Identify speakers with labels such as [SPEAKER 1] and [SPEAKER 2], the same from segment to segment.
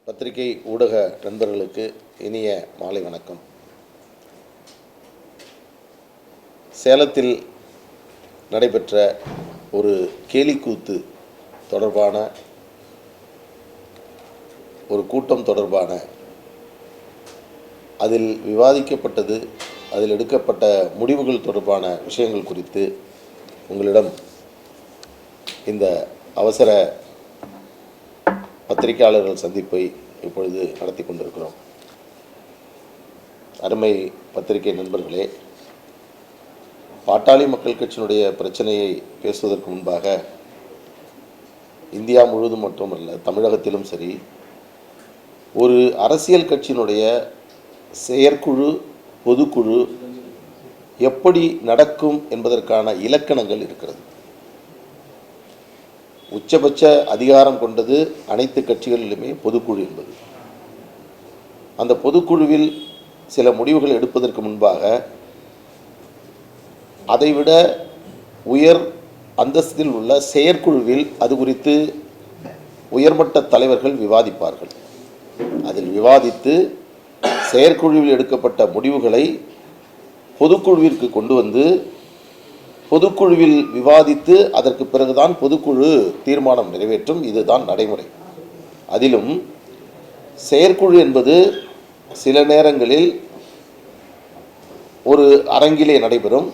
[SPEAKER 1] பத்திரிகை ஊடக நண்பர்களுக்கு இனிய மாலை வணக்கம். சேலத்தில் நடைபெற்ற ஒரு கேலிக்கூத்து தொடர்பான ஒரு கூட்டம் தொடர்பான அதில் விவாதிக்கப்பட்டது, அதில் எடுக்கப்பட்ட முடிவுகள் தொடர்பான விஷயங்கள் குறித்து உங்களிடம் இந்த அவசர பத்திரிகையாளர்கள் சந்திப்பை இப்பொழுது நடத்தி கொண்டிருக்கிறோம். அருமை பத்திரிகை நண்பர்களே, பாட்டாளி மக்கள் கட்சியினுடைய பிரச்சனையை பேசுவதற்கு முன்பாக இந்தியா முழுவதும் மட்டுமல்ல, தமிழகத்திலும் சரி, ஒரு அரசியல் கட்சியினுடைய செயற்குழு, பொதுக்குழு எப்படி நடக்கும் என்பதற்கான இலக்கணங்கள் இருக்கிறது. உச்சபட்ச அதிகாரம் கொண்டது அனைத்து கட்சிகளிலுமே பொதுக்குழு என்பது. அந்த பொதுக்குழுவில் சில முடிவுகள் எடுப்பதற்கு முன்பாக அதைவிட உயர் அந்தஸ்தில் உள்ள செயற்குழுவில் அது குறித்து உயர்மட்ட தலைவர்கள் விவாதிப்பார்கள். அதில் விவாதித்து செயற்குழுவில் எடுக்கப்பட்ட முடிவுகளை பொதுக்குழுவிற்கு கொண்டு வந்து பொதுக்குழுவில் விவாதித்து அதற்கு பிறகுதான் பொதுக்குழு தீர்மானம் நிறைவேற்றும். இதுதான் நடைமுறை. அதிலும் செயற்குழு என்பது சில நேரங்களில் ஒரு அரங்கிலே நடைபெறும்,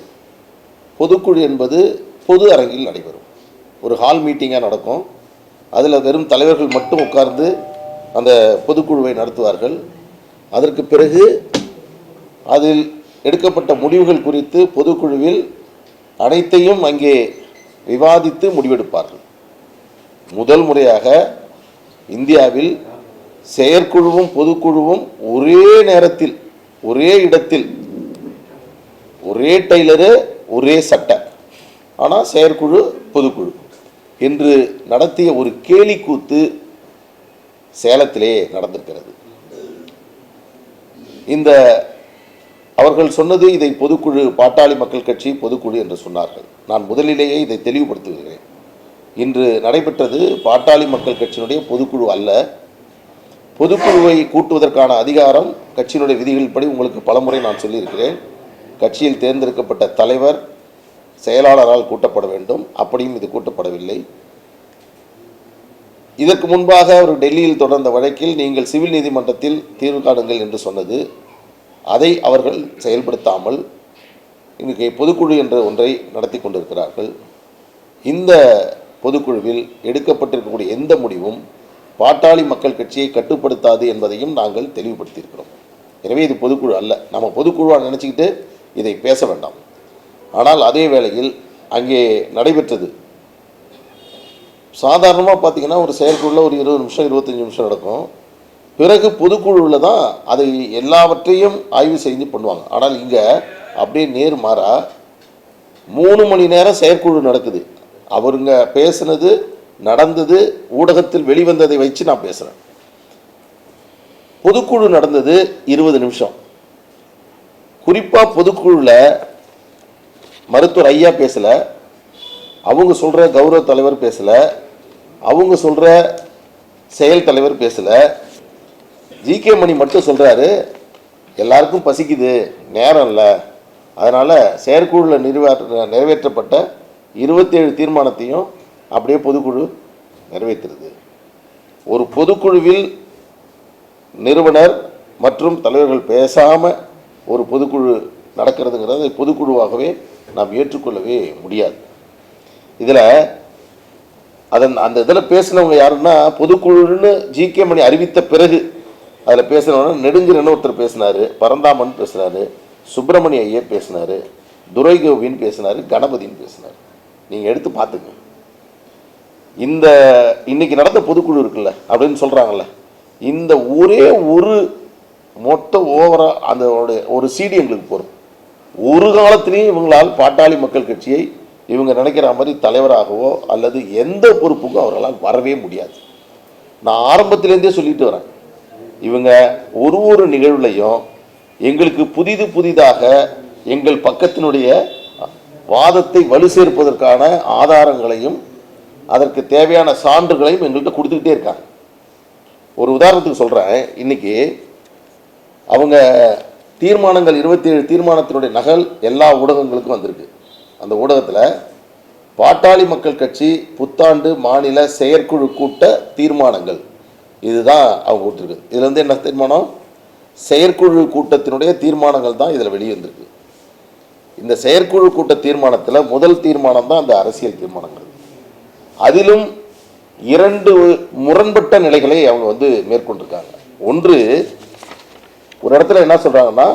[SPEAKER 1] பொதுக்குழு என்பது பொது அரங்கில் நடைபெறும். ஒரு ஹால் மீட்டிங்காக நடக்கும். அதில் வெறும் தலைவர்கள் மட்டும் உட்கார்ந்து அந்த பொதுக்குழுவை நடத்துவார்கள். அதற்கு பிறகு அதில் எடுக்கப்பட்ட முடிவுகள் குறித்து பொதுக்குழுவில் அனைத்தையும் அங்கே விவாதித்து முடிவெடுப்பார்கள். முதல் முறையாக இந்தியாவில் செயற்குழுவும் பொதுக்குழுவும் ஒரே நேரத்தில், ஒரே இடத்தில், ஒரே டெய்லரு, ஒரே சட்டை, ஆனால் செயற்குழு பொதுக்குழு என்று நடத்திய ஒரு கேலிக்கூத்து சேலத்திலே நடந்திருக்கிறது. இந்த அவர்கள் சொன்னது, இதை பொதுக்குழு, பாட்டாளி மக்கள் கட்சி பொதுக்குழு என்று சொன்னார்கள். நான் முதலிலேயே இதை தெளிவுபடுத்துகிறேன். இன்று நடைபெற்றது பாட்டாளி மக்கள் கட்சியினுடைய பொதுக்குழு அல்ல. பொதுக்குழுவை கூட்டுவதற்கான அதிகாரம் கட்சியினுடைய விதிகளின்படி உங்களுக்கு பலமுறை நான் சொல்லியிருக்கிறேன். கட்சியில் தேர்ந்தெடுக்கப்பட்ட தலைவர் செயலாளரால் கூட்டப்பட வேண்டும். அப்படியும் இது கூட்டப்படவில்லை. இதற்கு முன்பாக அவர் டெல்லியில் தொடர்ந்த வழக்கில் நீங்கள் சிவில் நீதிமன்றத்தில் தீர்வு காணுங்கள் என்று சொன்னது, அதை அவர்கள் செயல்படுத்தாமல் இன்றைக்கு பொதுக்குழு என்ற ஒன்றை நடத்தி கொண்டிருக்கிறார்கள். இந்த பொதுக்குழுவில் எடுக்கப்பட்டிருக்கக்கூடிய எந்த முடிவும் பாட்டாளி மக்கள் கட்சியை கட்டுப்படுத்தாது என்பதையும் நாங்கள் தெளிவுபடுத்தியிருக்கிறோம். எனவே இது பொதுக்குழு அல்ல. நம்ம பொதுக்குழுவாக நினச்சிக்கிட்டு இதை பேச வேண்டாம். ஆனால் அதே வேளையில் அங்கே நடைபெற்றது சாதாரணமாக பார்த்திங்கன்னா ஒரு செயற்குழுவில் ஒரு 20 நிமிஷம் 25 நிமிஷம் நடக்கும். பிறகு பொதுக்குழுவில் தான் அதை எல்லாவற்றையும் ஆய்வு செய்து பண்ணுவாங்க. ஆனால் இங்கே அப்படியே நேர்மாறா 3 மணி நேரம் செயற்குழு நடக்குது. அவருங்க பேசுனது, நடந்தது, ஊடகத்தில் வெளிவந்ததை வச்சு நான் பேசுகிறேன். பொதுக்குழு நடந்தது 20 நிமிஷம். குறிப்பாக பொதுக்குழுவில் மருத்துவர் ஐயா பேசலை, அவங்க சொல்கிற கௌரவ தலைவர் பேசலை, அவங்க சொல்கிற செயல் தலைவர் பேசலை. ஜிகே மணி மட்டும் சொல்கிறாரு, எல்லாருக்கும் பசிக்குது, நேரம் இல்லை, அதனால் செயற்குழுவில் நிறைவேற்றப்பட்ட 27 தீர்மானத்தையும் அப்படியே பொதுக்குழு நிறைவேற்றுறது. ஒரு பொதுக்குழுவில் நிறுவனர் மற்றும் தலைவர்கள் பேசாமல் ஒரு பொதுக்குழு நடக்கிறதுங்கிறது பொதுக்குழுவாகவே நாம் ஏற்றுக்கொள்ளவே முடியாது. இதில் அந்த இதில் பேசினவங்க யாருன்னா, பொதுக்குழுன்னு ஜிகே மணி அறிவித்த பிறகு அதில் பேசுகிறவங்க நெடுஞ்சரன் ஒருத்தர் பேசினார், பரந்தாமன் பேசினார், சுப்பிரமணிய ஐயர் பேசினார், துரைகோவின்னு பேசினார், கணபதின்னு பேசினார். நீங்கள் எடுத்து பார்த்துங்க. இந்த இன்னைக்கு நடந்த பொதுக்குழு இருக்குல்ல அப்படின்னு சொல்கிறாங்கல்ல, இந்த ஒரே ஒரு மொத்த ஓவராக அந்த ஒரு சிடி எங்களுக்கு போகிறோம். ஒரு காலத்திலையும் இவங்களால் பாட்டாளி மக்கள் கட்சியை இவங்க நினைக்கிற மாதிரி தலைவராகவோ அல்லது எந்த பொறுப்புக்கும் அவர்களால் வரவே முடியாது. நான் ஆரம்பத்திலேருந்தே சொல்லிட்டு வரேன், இவங்க ஒரு நிகழ்வுலையும் எங்களுக்கு புதிதாக எங்கள் பக்கத்தினுடைய வாதத்தை வலு சேர்ப்பதற்கான ஆதாரங்களையும் அதற்கு தேவையான சான்றுகளையும் எங்கள்கிட்ட கொடுத்துக்கிட்டே இருக்காங்க. ஒரு உதாரணத்துக்கு சொல்கிறேன். இன்னைக்கு அவங்க தீர்மானங்கள் 27 தீர்மானத்தினுடைய நகல் எல்லா ஊடகங்களுக்கும் வந்திருக்கு. அந்த ஊடகத்தில் பாட்டாளி மக்கள் கட்சி புத்தாண்டு மாநில செயற்குழு கூட்ட தீர்மானங்கள் இதுதான் அவங்க விட்டுருக்கு. இதில் வந்து என்ன தீர்மானம்? செயற்குழு கூட்டத்தினுடைய தீர்மானங்கள் தான் இதில் வெளியே வந்திருக்கு. இந்த செயற்குழு கூட்ட தீர்மானத்தில் முதல் தீர்மானம் தான் அந்த அரசியல் தீர்மானங்கள். அதிலும் 2 முரண்பட்ட நிலைகளை அவங்க வந்து மேற்கொண்டிருக்காங்க. ஒன்று, ஒரு இடத்துல என்ன சொல்கிறாங்கன்னா,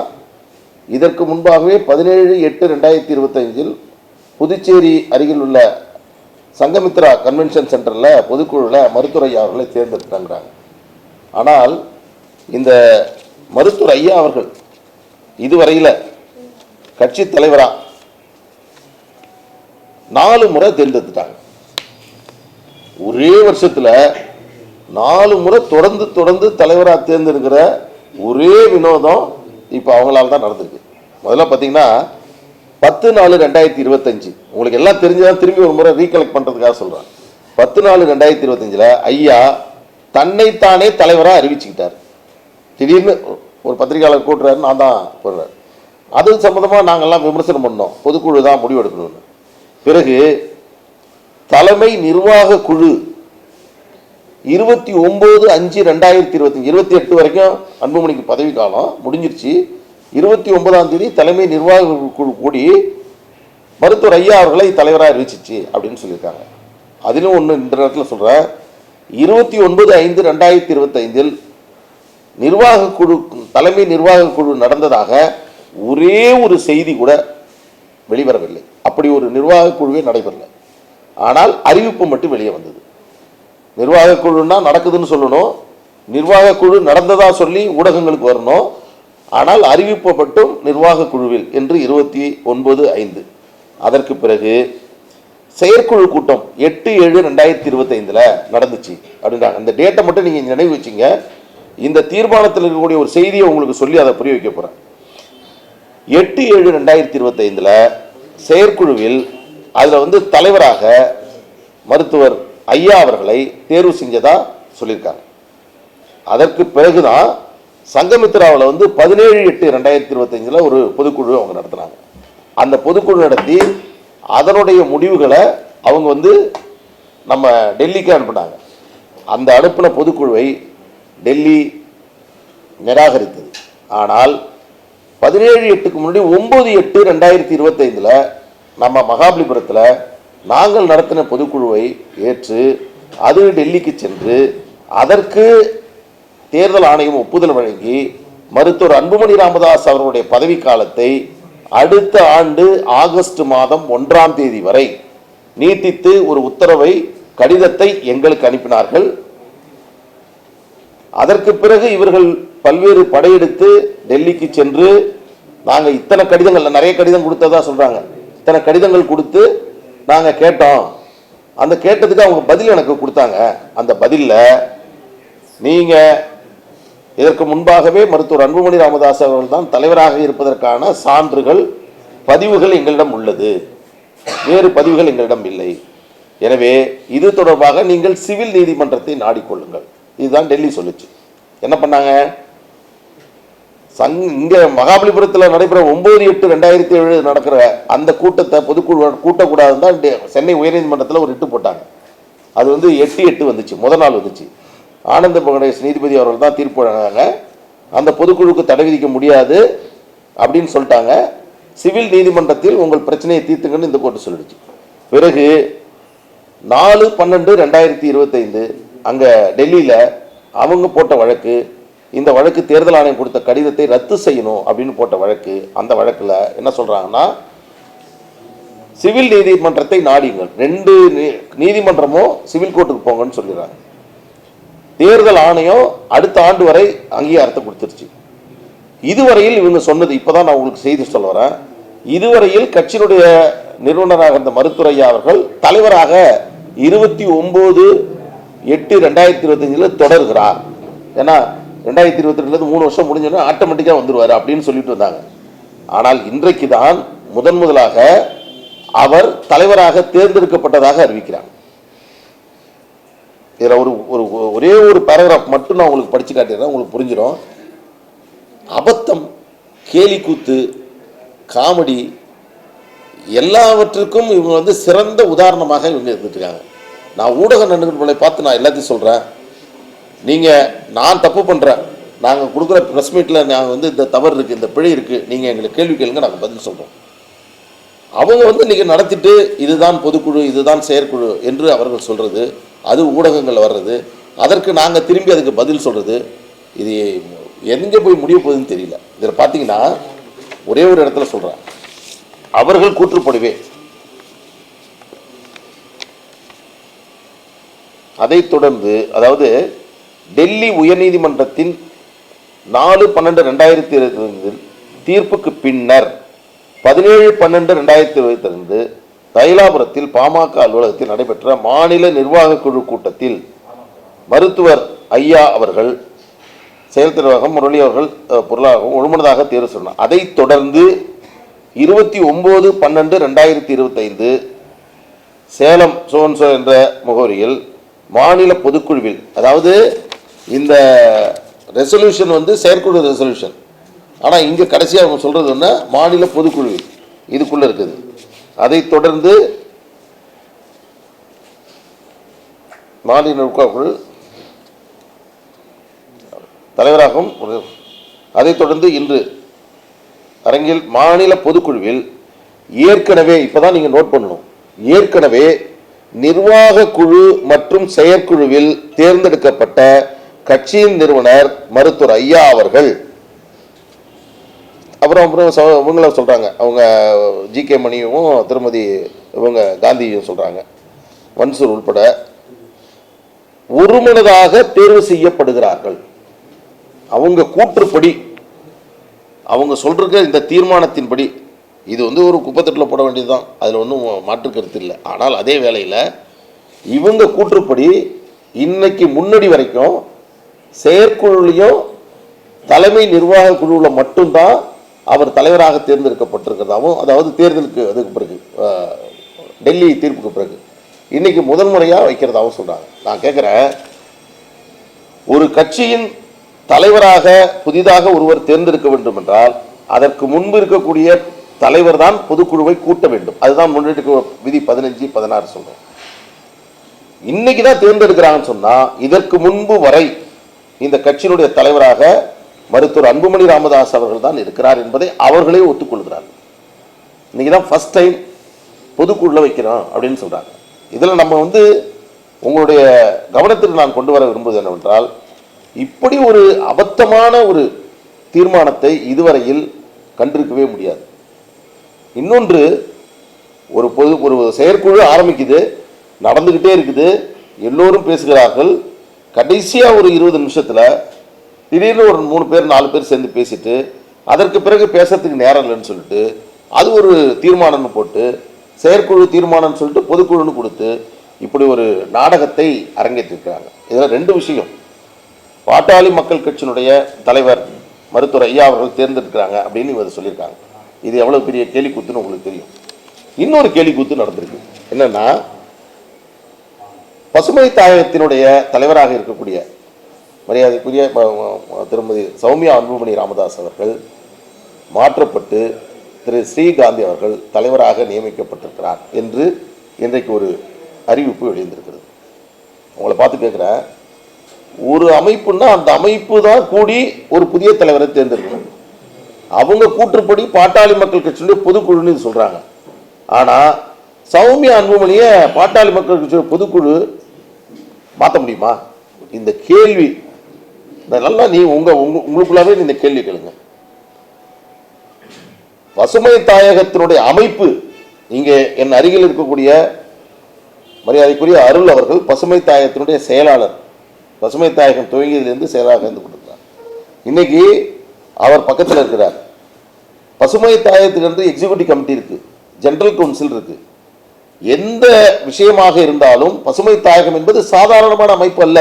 [SPEAKER 1] இதற்கு முன்பாகவே 17/8/2025 புதுச்சேரி அருகில் உள்ள சங்கமித்ரா கன்வென்ஷன் சென்டரில் பொதுக்குழுவில் மருத்துவர் ஐயா அவர்களை தேர்ந்தெடுத்தாங்கிறாங்க. ஆனால் இந்த மருத்துவர் ஐயா அவர்கள் இதுவரையில் கட்சி தலைவராக 4 முறை தேர்ந்தெடுத்துட்டாங்க. ஒரே வருஷத்தில் 4 முறை தொடர்ந்து தலைவராக தேர்ந்தெடுக்கிற ஒரே வினோதம் இப்போ அவங்களால தான் நடந்திருக்கு. முதல்ல பார்த்தீங்கன்னா 10/4/2025 உங்களுக்கு எல்லாம் தெரிஞ்சதான் திரும்பி ஒரு முறை ரீகலெக்ட் பண்ணுறதுக்காக சொல்கிறேன். 10/4/2025 ஐயா தன்னைத்தானே தலைவராக அறிவிச்சுக்கிட்டார். திடீர்னு ஒரு பத்திரிகையாளர் கூட்டுறாரு, நான் தான் போடுறாரு. அது சம்மந்தமாக நாங்கள்லாம் விமர்சனம் பண்ணோம், பொதுக்குழு தான் முடிவெடுக்கணும்னு. பிறகு தலைமை நிர்வாக குழு 29/5/2025 28 வரைக்கும் அன்புமணிக்கு பதவி காலம் முடிஞ்சிருச்சு. 29ஆம் தேதி தலைமை நிர்வாக குழு கூடி மருத்துவர் ஐயா அவர்களை தலைவராக அறிவிச்சிச்சு அப்படின்னு சொல்லியிருக்காங்க. அதிலும் ஒன்று இந்த நேரத்தில் சொல்கிறேன். 29/5/2025 நிர்வாக குழு தலைமை நிர்வாக குழு நடந்ததாக ஒரே ஒரு செய்தி கூட வெளிவரவில்லை. அப்படி ஒரு நிர்வாக குழுவே நடைபெறல. ஆனால் அறிவிப்பு மட்டும் வெளியே வந்தது. நிர்வாக குழுன்னா நடக்குதுன்னு சொல்லணும், நிர்வாக குழு நடந்ததா சொல்லி ஊடகங்களுக்கு வரணும். ஆனால் அறிவிப்பு மட்டும் நிர்வாக குழுவில் என்று 29/5. அதற்கு பிறகு செயற்குழு கூட்டம் 8/7/2025 நடந்துச்சு அப்படின்றாங்க. அந்த டேட்டை மட்டும் நீங்கள் நினைவு வச்சிங்க. இந்த தீர்மானத்தில் இருக்கக்கூடிய ஒரு செய்தியை உங்களுக்கு சொல்லி அதை புரிய வைக்க போகிறேன். 8/7/2025 செயற்குழுவில் அதில் வந்து தலைவராக மருத்துவர் ஐயா அவர்களை தேர்வு செஞ்சதா சொல்லியிருக்காங்க. அதற்கு பிறகுதான் சங்கமித்ராவில் வந்து 17/8/2025 ஒரு பொதுக்குழு அவங்க நடத்தினாங்க. அந்த பொதுக்குழு நடத்தி அதனுடைய முடிவுகளை அவங்க வந்து நம்ம டெல்லிக்கு அனுப்பினாங்க. அந்த அனுப்பின பொதுக்குழுவை டெல்லி நிராகரித்தது. ஆனால் 17/8க்கு முன்னாடி 9/8/2025 நம்ம மகாபலிபுரத்தில் நாங்கள் நடத்தின பொதுக்குழுவை ஏற்று அது டெல்லிக்கு சென்று அதற்கு தேர்தல் ஆணையம் ஒப்புதல் வழங்கி மருத்துவர் அன்புமணி ராமதாஸ் அவர்களுடைய பதவி காலத்தை அடுத்த ஆண்டு ஆகஸ்ட் மாதம் 1ஆம் தேதி வரை நீட்டித்து ஒரு உத்தரவை கடிதத்தை எங்களுக்கு அனுப்பினார்கள். அதற்கு பிறகு இவர்கள் பல்வேறு படையெடுத்து டெல்லிக்கு சென்று நாங்கள் இத்தனை கடிதங்கள், நிறைய கடிதம் கொடுத்ததா சொல்றாங்க, இத்தனை கடிதங்கள் கொடுத்து நாங்கள் கேட்டோம். அந்த கேட்டதுக்கு அவங்க பதில் எனக்கு கொடுத்தாங்க. அந்த பதிலில் நீங்கள் இதற்கு முன்பாகவே மருத்துவர் அன்புமணி ராமதாஸ் அவர்கள் தான் தலைவராக இருப்பதற்கான சான்றுகள் பதிவுகள் எங்களிடம் உள்ளது, வேறு பதிவுகள் எங்களிடம் இல்லை. எனவே இது தொடர்பாக நீங்கள் சிவில் நீதிமன்றத்தை நாடிக்கொள்ளுங்கள். இதுதான் டெல்லி சொல்லுச்சு. என்ன பண்ணாங்க? இங்கே மகாபலிபுரத்தில் நடைபெற 9/8/2007 நடக்கிற அந்த கூட்டத்தை பொதுக்குழு கூட்டக்கூடாதுன்னு தான் சென்னை உயர்நீதிமன்றத்தில் ஒரு ரிட்டு போட்டாங்க. அது வந்து 8/8 வந்துச்சு, முதல் நாள் வந்துச்சு. ஆனந்த பகடேஷ் நீதிபதி அவர்கள் தான் தீர்ப்பு வழங்கினாங்க. அந்த பொதுக்குழுக்கு தடை விதிக்க முடியாது அப்படின்னு சொல்லிட்டாங்க. சிவில் நீதிமன்றத்தில் உங்கள் பிரச்சனையை தீர்த்துங்கன்னு இந்த கோர்ட்டு சொல்லிடுச்சு. பிறகு 4/12/2025 அங்கே டெல்லியில் அவங்க போட்ட வழக்கு, இந்த வழக்கு தேர்தல் ஆணையம் கொடுத்த கடிதத்தை ரத்து செய்யணும் அப்படின்னு போட்ட வழக்கு. அந்த வழக்கில் என்ன சொல்கிறாங்கன்னா, சிவில் நீதிமன்றத்தை நாடிங்கள், 2 நீதிமன்றமும் சிவில் கோர்ட்டுக்கு போங்கன்னு சொல்லிடுறாங்க. தேர்தல் ஆணையம் அடுத்த ஆண்டு வரை அங்கீகாரத்தை கொடுத்துருச்சு. இதுவரையில் இவங்க சொன்னது, இப்போதான் நான் உங்களுக்கு செய்தி சொல்ல வரேன், இதுவரையில் கட்சியினுடைய நிறுவனராக இருந்த மருத்துவர் ஐயா அவர்கள் தலைவராக 29/8/2025 தொடர்கிறார். ஏன்னா 2022 3 வருஷம் முடிஞ்சோன்னா ஆட்டோமேட்டிக்காக வந்துடுவார் அப்படின்னு சொல்லிட்டு வந்தாங்க. ஆனால் இன்றைக்கு தான் முதலாக அவர் தலைவராக தேர்ந்தெடுக்கப்பட்டதாக அறிவிக்கிறார். இதில் ஒரே ஒரு பேராகிராஃப் மட்டும் நான் உங்களுக்கு படித்து காட்டிடுறேன், உங்களுக்கு புரிஞ்சிடும். அபத்தம், கேலி கூத்து, காமெடி எல்லாவற்றுக்கும் இவங்க சிறந்த உதாரணமாக இவங்க இருந்துட்டுருக்காங்க. நான் ஊடக நண்பர்களை பார்த்து நான் எல்லாத்தையும் சொல்கிறேன். நீங்கள் நான் தப்பு பண்ணுறேன், நாங்கள் கொடுக்குற ப்ரெஸ் மீட்டில் நாங்கள் இந்த தவறு இருக்குது, இந்த பிழை இருக்குது, நீங்கள் எங்களுக்கு கேள்வி கேளுங்க, நாங்கள் பதில் சொல்கிறோம். அவங்க இன்றைக்கி நடத்திட்டு இதுதான் பொதுக்குழு, இதுதான் செயற்குழு என்று அவர்கள் சொல்கிறது, அது ஊடகங்கள் வர்றது, அதற்கு நாங்கள் திரும்பி அதுக்கு பதில் சொல்கிறது, இது எங்கே போய் முடிய போகுதுன்னு தெரியல. இதில் பார்த்தீங்கன்னா ஒரே ஒரு இடத்துல சொல்கிறேன், அவர்கள் கூற்றுப்படிவே அதைத் தொடர்ந்து, அதாவது டெல்லி உயர்நீதிமன்றத்தின் 4/12/2022 தீர்ப்புக்கு பின்னர் 17/12/2022 தைலாபுரத்தில் பாமக அலுவலகத்தில் நடைபெற்ற மாநில நிர்வாக குழு கூட்டத்தில் மருத்துவர் ஐயா அவர்கள் செயல் தலைவராகவும் முரளி அவர்கள் பொருளாகவும் ஒழுமனதாக தேர்வு சொன்னார். அதைத் தொடர்ந்து 29/12/2025 சேலம் சோன்சோ என்ற முகவரியில் மாநில பொதுக்குழுவில், அதாவது இந்த ரெசல்யூஷன் செயற்குழு ரெசல்யூஷன், ஆனால் இங்கே கடைசியாக அவங்க சொல்கிறது மாநில பொதுக்குழுவில் இதுக்குள்ளே இருக்குது. அதைத் தொடர்ந்து மாநில நிர்வாகக்குழு தலைவராகவும், அதைத் தொடர்ந்து இன்று அரங்கில் மாநில பொதுக்குழுவில் ஏற்கனவே, இப்போதான் நீங்கள் நோட் பண்ணணும், ஏற்கனவே நிர்வாக குழு மற்றும் செயற்குழுவில் தேர்ந்தெடுக்கப்பட்ட கட்சியின் நிறுவனர் மருத்துவர் ஐயா அவர்கள், அப்புறம் இவங்கள சொல்கிறாங்க, அவங்க ஜி.கே. மணியும் திருமதி இவங்க காந்தியும் சொல்கிறாங்க, மன்சூர் உள்பட ஒருமனதாக தேர்வு செய்யப்படுகிறார்கள். அவங்க கூற்றுப்படி, அவங்க சொல்ற இந்த தீர்மானத்தின்படி இது ஒரு குப்பத்தட்டில் போட வேண்டியதுதான், அதில் ஒன்றும் மாற்று கருத்து இல்லை. ஆனால் அதே வேளையில் இவங்க கூற்றுப்படி இன்னைக்கு முன்னாடி வரைக்கும் செயற்குழுலையும் தலைமை நிர்வாக குழுவில் மட்டும்தான் அவர் தலைவராக தேர்ந்தெடுக்கப்பட்டிருக்கிறதாகவும், அதாவது தேர்தலுக்கு அதுக்கு பிறகு டெல்லி தீர்ப்புக்கு பிறகு இன்னைக்கு முதல் முறையாக வைக்கிறதாகவும் சொல்கிறாங்க. நான் கேட்குறேன், ஒரு கட்சியின் தலைவராக புதிதாக ஒருவர் தேர்ந்தெடுக்க வேண்டும் என்றால் அதற்கு முன்பு இருக்கக்கூடிய தலைவர் தான் பொதுக்குழுவை கூட்ட வேண்டும். அதுதான் முன்னெடுக்க விதி 15-16 சொல்றோம். இன்னைக்கு தான் தேர்ந்தெடுக்கிறாங்கன்னு சொன்னா, இதற்கு முன்பு வரை இந்த கட்சியினுடைய தலைவராக மருத்துவர் அன்புமணி ராமதாஸ் அவர்கள் தான் இருக்கிறார் என்பதை அவர்களே ஒத்துக்கொள்கிறார்கள். இன்னைக்கு தான் ஃபர்ஸ்ட் டைம் பொதுக்குழுல வைக்கிறோம் அப்படின்னு சொல்றாங்க. இதில் நம்ம உங்களுடைய கவனத்திற்கு நான் கொண்டு வர விரும்புவது என்னவென்றால், இப்படி ஒரு அபத்தமான ஒரு தீர்மானத்தை இதுவரையில் கண்டிருக்கவே முடியாது. இன்னொன்று, ஒரு செயற்குழு ஆரம்பிக்குது, நடந்துக்கிட்டே இருக்குது, எல்லோரும் பேசுகிறார்கள். கடைசியாக ஒரு 20 நிமிஷத்தில் திடீர்னு ஒரு 3 பேர் 4 பேர் சேர்ந்து பேசிட்டு அதற்கு பிறகு பேசுறதுக்கு நேரம் இல்லைன்னு சொல்லிட்டு அது ஒரு தீர்மானம்னு போட்டு செயற்குழு தீர்மானம்னு சொல்லிட்டு பொதுக்குழுன்னு கொடுத்து இப்படி ஒரு நாடகத்தை அரங்கேற்றிருக்கிறாங்க. இதில் 2 விஷயம். பாட்டாளி மக்கள் கட்சியினுடைய தலைவர் மருத்துவர் ஐயா அவர்கள் தேர்ந்தெடுக்கிறாங்க அப்படின்னு இவர் சொல்லியிருக்காங்க. இது எவ்வளோ பெரிய கேலிக்கூத்துன்னு உங்களுக்கு தெரியும். இன்னொரு கேலிக்கூத்து நடந்திருக்கு. என்னன்னா, பசுமை தாயகத்தினுடைய தலைவராக இருக்கக்கூடிய மரியாதைக்குரிய திருமதி சௌமியா அன்புமணி ராமதாஸ் அவர்கள் மாற்றப்பட்டு திரு ஸ்ரீகாந்தி அவர்கள் தலைவராக நியமிக்கப்பட்டிருக்கிறார் என்று இன்றைக்கு ஒரு அறிவிப்பு வெளியிருந்திருக்கிறது. உங்களை பார்த்து கேட்குறேன், ஒரு அமைப்புன்னா அந்த அமைப்பு தான் கூடி ஒரு புதிய தலைவரை தேர்ந்தெடுக்கணும். அவங்க கூற்றுப்படி பாட்டாளி மக்கள் கட்சியுடைய பொதுக்குழுன்னு சொல்றாங்க. ஆனா சௌமியா அன்புமணியை பாட்டாளி மக்கள் கட்சியுடைய பொதுக்குழு மாற்ற முடியுமா? இந்த கேள்வி நல்லா நீ உங்களுக்குள்ளாவே இந்த கேள்வி கேளுங்க. பசுமை தாயகத்தினுடைய அமைப்பு, இங்கே என் அருகில் இருக்கக்கூடிய மரியாதைக்குரிய அருள் அவர்கள் பசுமை தாயகத்தினுடைய செயலாளர், பசுமை தாயகம் துவங்கியதிலிருந்து செயலாளர் இருந்து கொண்டிருக்கிறார். இன்னைக்கு அவர் பக்கத்தில் இருக்கிறார். பசுமை தாயகத்துக்கு எக்ஸிக்யூட்டிவ் கமிட்டி இருக்கு, ஜெனரல் கவுன்சில் இருக்கு. எந்த விஷயமாக இருந்தாலும் பசுமை தாயகம் என்பது சாதாரணமான அமைப்பு அல்ல.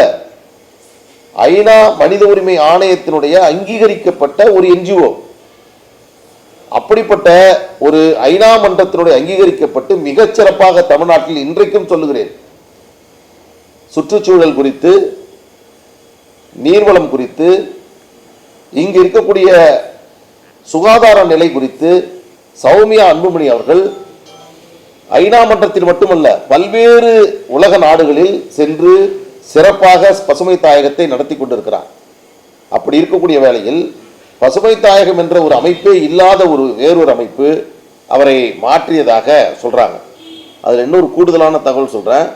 [SPEAKER 1] ஐநா மனித உரிமை ஆணையத்தினுடைய அங்கீகரிக்கப்பட்ட ஒரு என்ஜிஓ. அப்படிப்பட்ட ஒரு ஐநா மன்றத்தினுடைய அங்கீகரிக்கப்பட்டு மிகச்சிறப்பாக தமிழ்நாட்டில் இன்றைக்கும் சொல்லுகிறேன் சுற்றுச்சூழல் குறித்து, நீர்வளம் குறித்து, இங்கு இருக்கக்கூடிய சுகாதார நிலை குறித்து சௌமியா அன்புமணி அவர்கள் ஐநா மன்றத்தில் மட்டுமல்ல பல்வேறு உலக நாடுகளில் சென்று சிறப்பாக பசுமை தாயகத்தை நடத்தி கொண்டிருக்கிறார். அப்படி இருக்கக்கூடிய வேளையில் பசுமை தாயகம் என்ற ஒரு அமைப்பே இல்லாத வேறொரு அமைப்பு அவரை மாற்றியதாக சொல்றாங்க. அதில் இன்னொரு கூடுதலான தகவல் சொல்றேன்.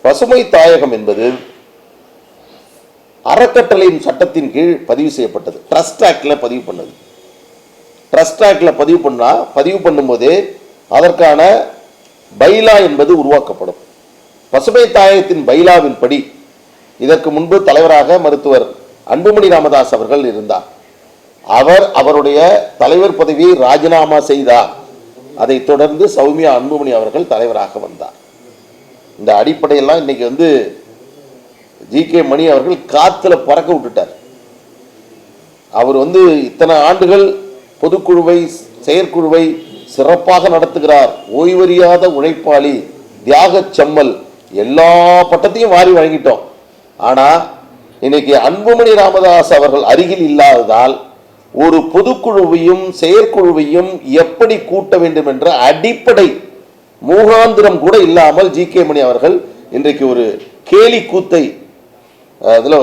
[SPEAKER 1] பசுமை தாயகம் என்பது அறக்கட்டளையின் சட்டத்தின் கீழ் பதிவு செய்யப்பட்டது. ட்ரஸ்ட் ஆக்ட்ல பதிவு பண்ணது. ட்ரஸ்ட் ஆக்ட்ல பதிவு பண்ணும்போதே அதற்கான பைலா என்பது உருவாக்கப்படும். பசுமை தாயகத்தின் பைலாவின் படி இதற்கு முன்பு தலைவராக மருத்துவர் அன்புமணி ராமதாஸ் அவர்கள் இருந்தார். அவருடைய தலைவர் பதவியை ராஜினாமா செய்தார். அதைத் தொடர்ந்து சௌமியா அன்புமணி அவர்கள் தலைவராக வந்தார். இந்த அடிப்படையெல்லாம் இன்னைக்கு ஜி.கே. மணி அவர்கள் காத்துல பறக்க விட்டுட்டார். அவர் இத்தனை ஆண்டுகள் பொதுக்குழுவை, செயற்குழுவை சிறப்பாக நடத்துகிறார். ஓய்வறியாத உழைப்பாளி, தியாக செம்மல், எல்லா பட்டத்தையும் வாரி வழங்கிட்டோம். ஆனா இன்னைக்கு அன்புமணி ராமதாஸ் அவர்கள் அருகில் இல்லாததால் ஒரு பொதுக்குழுவையும் செயற்குழுவையும் எப்படி கூட்ட வேண்டும் என்ற அடிப்படை மூகாந்திரம் கூட இல்லாமல் ஜி.கே. மணி அவர்கள் இன்றைக்கு ஒரு கேலி கூத்தை அதுல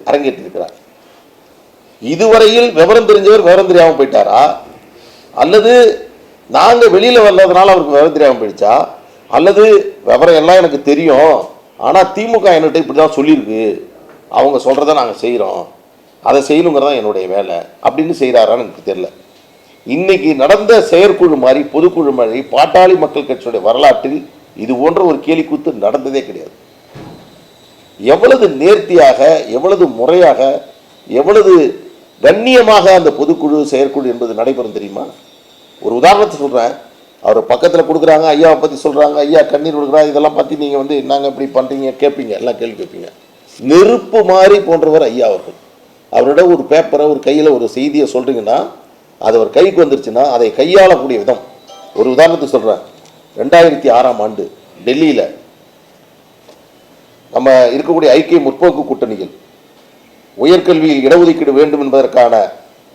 [SPEAKER 1] அரங்கேற்றிருக்கிறார். இதுவரையில் விவரம் தெரிஞ்சவர் விவரம் தெரியாமல் போயிட்டாரா, அல்லது நாங்க வெளியில வந்ததுனால அவருக்கு விவரம் தெரியாமல் போயிடுச்சா, அல்லது விவரம் எல்லாம் எனக்கு தெரியும் ஆனா திமுக என்கிட்ட இப்படிதான் சொல்லியிருக்கு, அவங்க சொல்றதை நாங்க செய்யறோம், அதை செய்யணுங்கிறதா என்னுடைய வேலை அப்படின்னு செய்யறாரான்னு எனக்கு தெரியல. இன்னைக்கு நடந்த செயற்குழு மாதிரி பொதுக்குழு மாதிரி பாட்டாளி மக்கள் கட்சியுடைய வரலாற்றில் இது போன்ற ஒரு கேலி கூத்து நடந்ததே கிடையாது. எவ்வளவு நேர்த்தியாக, எவ்வளவு முறையாக, எவ்வளவு கண்ணியமாக அந்த பொதுக்குழு செயற்குழு என்பது நடைபெறும் தெரியுமா? ஒரு உதாரணத்தை சொல்றேன். அவர் பக்கத்தில் கொடுக்குறாங்க, ஐயாவை பற்றி சொல்றாங்க, ஐயா கண்ணீர் கொடுக்குறாங்க, இதெல்லாம் பற்றி நீங்கள் என்னங்க இப்படி பண்ணுறீங்க கேட்பீங்க, எல்லாம் கேள்வி கேட்பீங்க. நெருப்பு மாதிரி போன்றவர் ஐயா அவர்கள். அவரோட ஒரு பேப்பரை, ஒரு கையில் ஒரு செய்தியை சொல்றீங்கன்னா அது அவர் கைக்கு வந்துருச்சுன்னா அதை கையாளக்கூடிய விதம். ஒரு உதாரணத்துக்கு சொல்றேன். 2006ஆம் ஆண்டு டெல்லியில் நம்ம இருக்கக்கூடிய ஐக்கிய முற்போக்கு கூட்டணியில் உயர்கல்வியில் இடஒதுக்கீடு வேண்டும் என்பதற்கான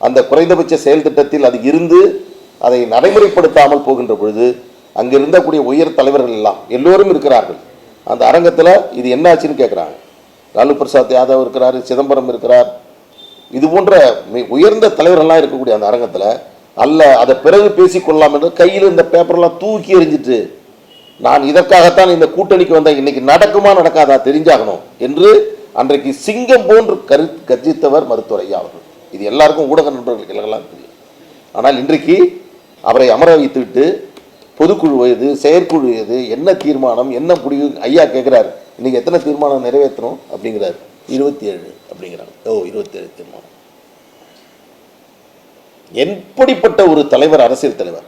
[SPEAKER 1] அந்த குறைந்தபட்ச செயல் திட்டத்தில் அது இருந்து அதை நடைமுறைப்படுத்தாமல் போகின்ற பொழுது அங்க இருந்தக்கூடிய உயர் தலைவர்கள் எல்லாம் எல்லோரும் இருக்கிறார்கள். அந்த அரங்கத்தில் இது என்னாச்சுன்னு கேட்குறாங்க. லாலு பிரசாத் யாதவ் இருக்கிறார், சிதம்பரம் இருக்கிறார், இது போன்ற உயர்ந்த தலைவர்கள்லாம் இருக்கக்கூடிய அந்த அரங்கத்தில் அல்ல அதை பிறகு பேசிக்கொள்ளலாம் என்று கையில் இந்த பேப்பர்லாம் தூக்கி எறிஞ்சிட்டு நான் இதற்காகத்தான் இந்த கூட்டணிக்கு வந்த, இன்னைக்கு நடக்குமா நடக்காதா தெரிஞ்சாகணும் என்று அன்றைக்கு சிங்கம் போன்று கர்ஜித்தவர் மருத்துவர் ஐயா அவர்கள். இது எல்லாருக்கும் ஊடக நண்பர்களுக்கு எல்லாம் தெரியும். ஆனால் இன்றைக்கு அவரை அமர வைத்துவிட்டு பொதுக்குழு எது, செயற்குழு எது, என்ன தீர்மானம், என்ன முடிவு ஐயா கேட்கிறாரு. இன்னைக்கு எத்தனை தீர்மானம் நிறைவேற்றணும் அப்படிங்கிறாரு. 27 அப்படிங்கிறாங்க. 27 தீர்மானம். எப்படிப்பட்ட ஒரு தலைவர், அரசியல் தலைவர்,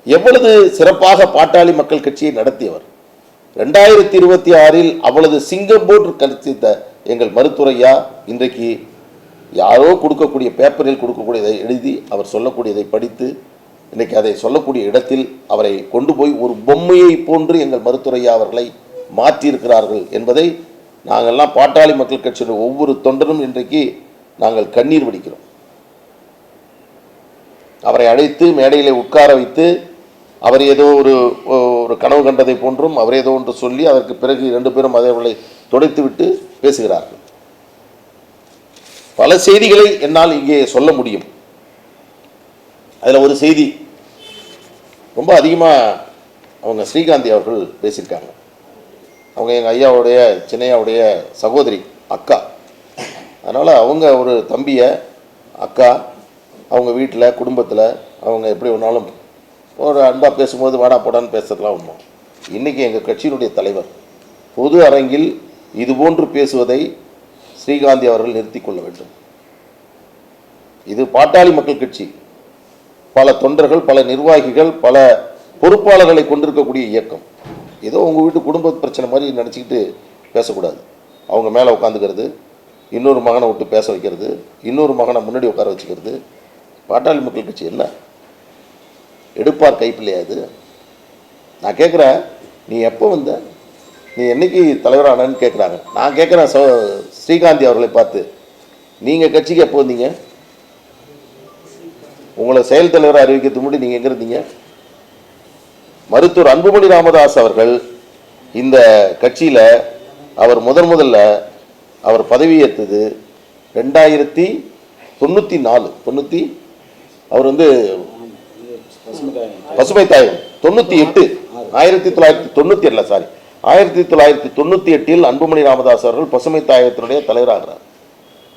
[SPEAKER 1] எவ்வளவு சிறப்பாக பாட்டாளி மக்கள் கட்சியை நடத்தியவர். 2026 அவ்வளவு சிங்கம் போன்று கருத்தித்த எங்கள் மருத்துவரையா இன்றைக்கு யாரோ கொடுக்கக்கூடிய பேப்பரில் கொடுக்கக்கூடியதை எழுதி அவர் சொல்லக்கூடியதை படித்து இன்னைக்கு அதை சொல்லக்கூடிய இடத்தில் அவரை கொண்டு போய் ஒரு பொம்மையை போன்று எங்கள் மருத்துவரையா அவர்களை மாற்றியிருக்கிறார்கள் என்பதை நாங்கள்லாம் பாட்டாளி மக்கள் கட்சியுடைய ஒவ்வொரு தொண்டரும் இன்றைக்கு நாங்கள் கண்ணீர் வடிக்கிறோம். அவரை அழைத்து மேடையிலே உட்கார வைத்து அவர் ஏதோ ஒரு கனவு கண்டதை போன்றும் அவர் ஏதோ ஒன்று சொல்லி அதற்கு பிறகு 2 பேரும் அவர்களை துடைத்து விட்டு பேசுகிறார்கள். பல செய்திகளை என்னால் இங்கே சொல்ல முடியும். அதில் ஒரு செய்தி ரொம்ப அதிகமாக அவங்க ஸ்ரீகாந்தி அவர்கள் பேசியிருக்காங்க. அவங்க எங்கள் ஐயாவுடைய சின்னையாவுடைய சகோதரி, அக்கா. அதனால் அவங்க ஒரு தம்பியை அக்கா அவங்க வீட்டில் குடும்பத்தில் அவங்க எப்படி ஒன்றாலும் ஒரு அன்பாக பேசும்போது வாடா போடான்னு பேசுறதுலாம் ஒன்றும். இன்றைக்கி எங்கள் கட்சியினுடைய தலைவர் பொது அரங்கில் இதுபோன்று பேசுவதை ஸ்ரீகாந்தி அவர்கள் நிறுத்தி கொள்ள வேண்டும். இது பாட்டாளி மக்கள் கட்சி, பல தொண்டர்கள், பல நிர்வாகிகள், பல பொறுப்பாளர்களை கொண்டிருக்கக்கூடிய இயக்கம். ஏதோ உங்கள் வீட்டு குடும்ப பிரச்சனை மாதிரி நினச்சிக்கிட்டு பேசக்கூடாது. அவங்க மேலே உட்காந்துக்கிறது, இன்னொரு மகனை விட்டு பேச வைக்கிறது, இன்னொரு மகனை முன்னாடி உட்கார வச்சுக்கிறது. பாட்டாளி மக்கள் கட்சி என்ன எடுப்பார் கைப்பிள்ளையா இது? நான் கேட்குறேன், நீ எப்போ வந்த? நீ என்னைக்கு தலைவரானன்னு கேட்குறாங்க. நான் கேட்குறேன் ஸ்ரீகாந்தி அவர்களை பார்த்து, நீங்கள் கட்சிக்கு எப்போ வந்தீங்க? உங்களை செயல் தலைவராக அறிவிக்கிறதுக்கு முன்னாடி நீங்கள் எங்கே இருந்தீங்க? மருத்துவர் அன்புமணி ராமதாஸ் அவர்கள் இந்த கட்சியில் அவர் முதல்ல அவர் பதவியேற்றது 2094 அவர் வந்து பசுமை தாயகம் 98 1998 அன்புமணி ராமதாஸ் அவர்கள் பசுமை தாயகத்தினுடைய தலைவராகிறார்.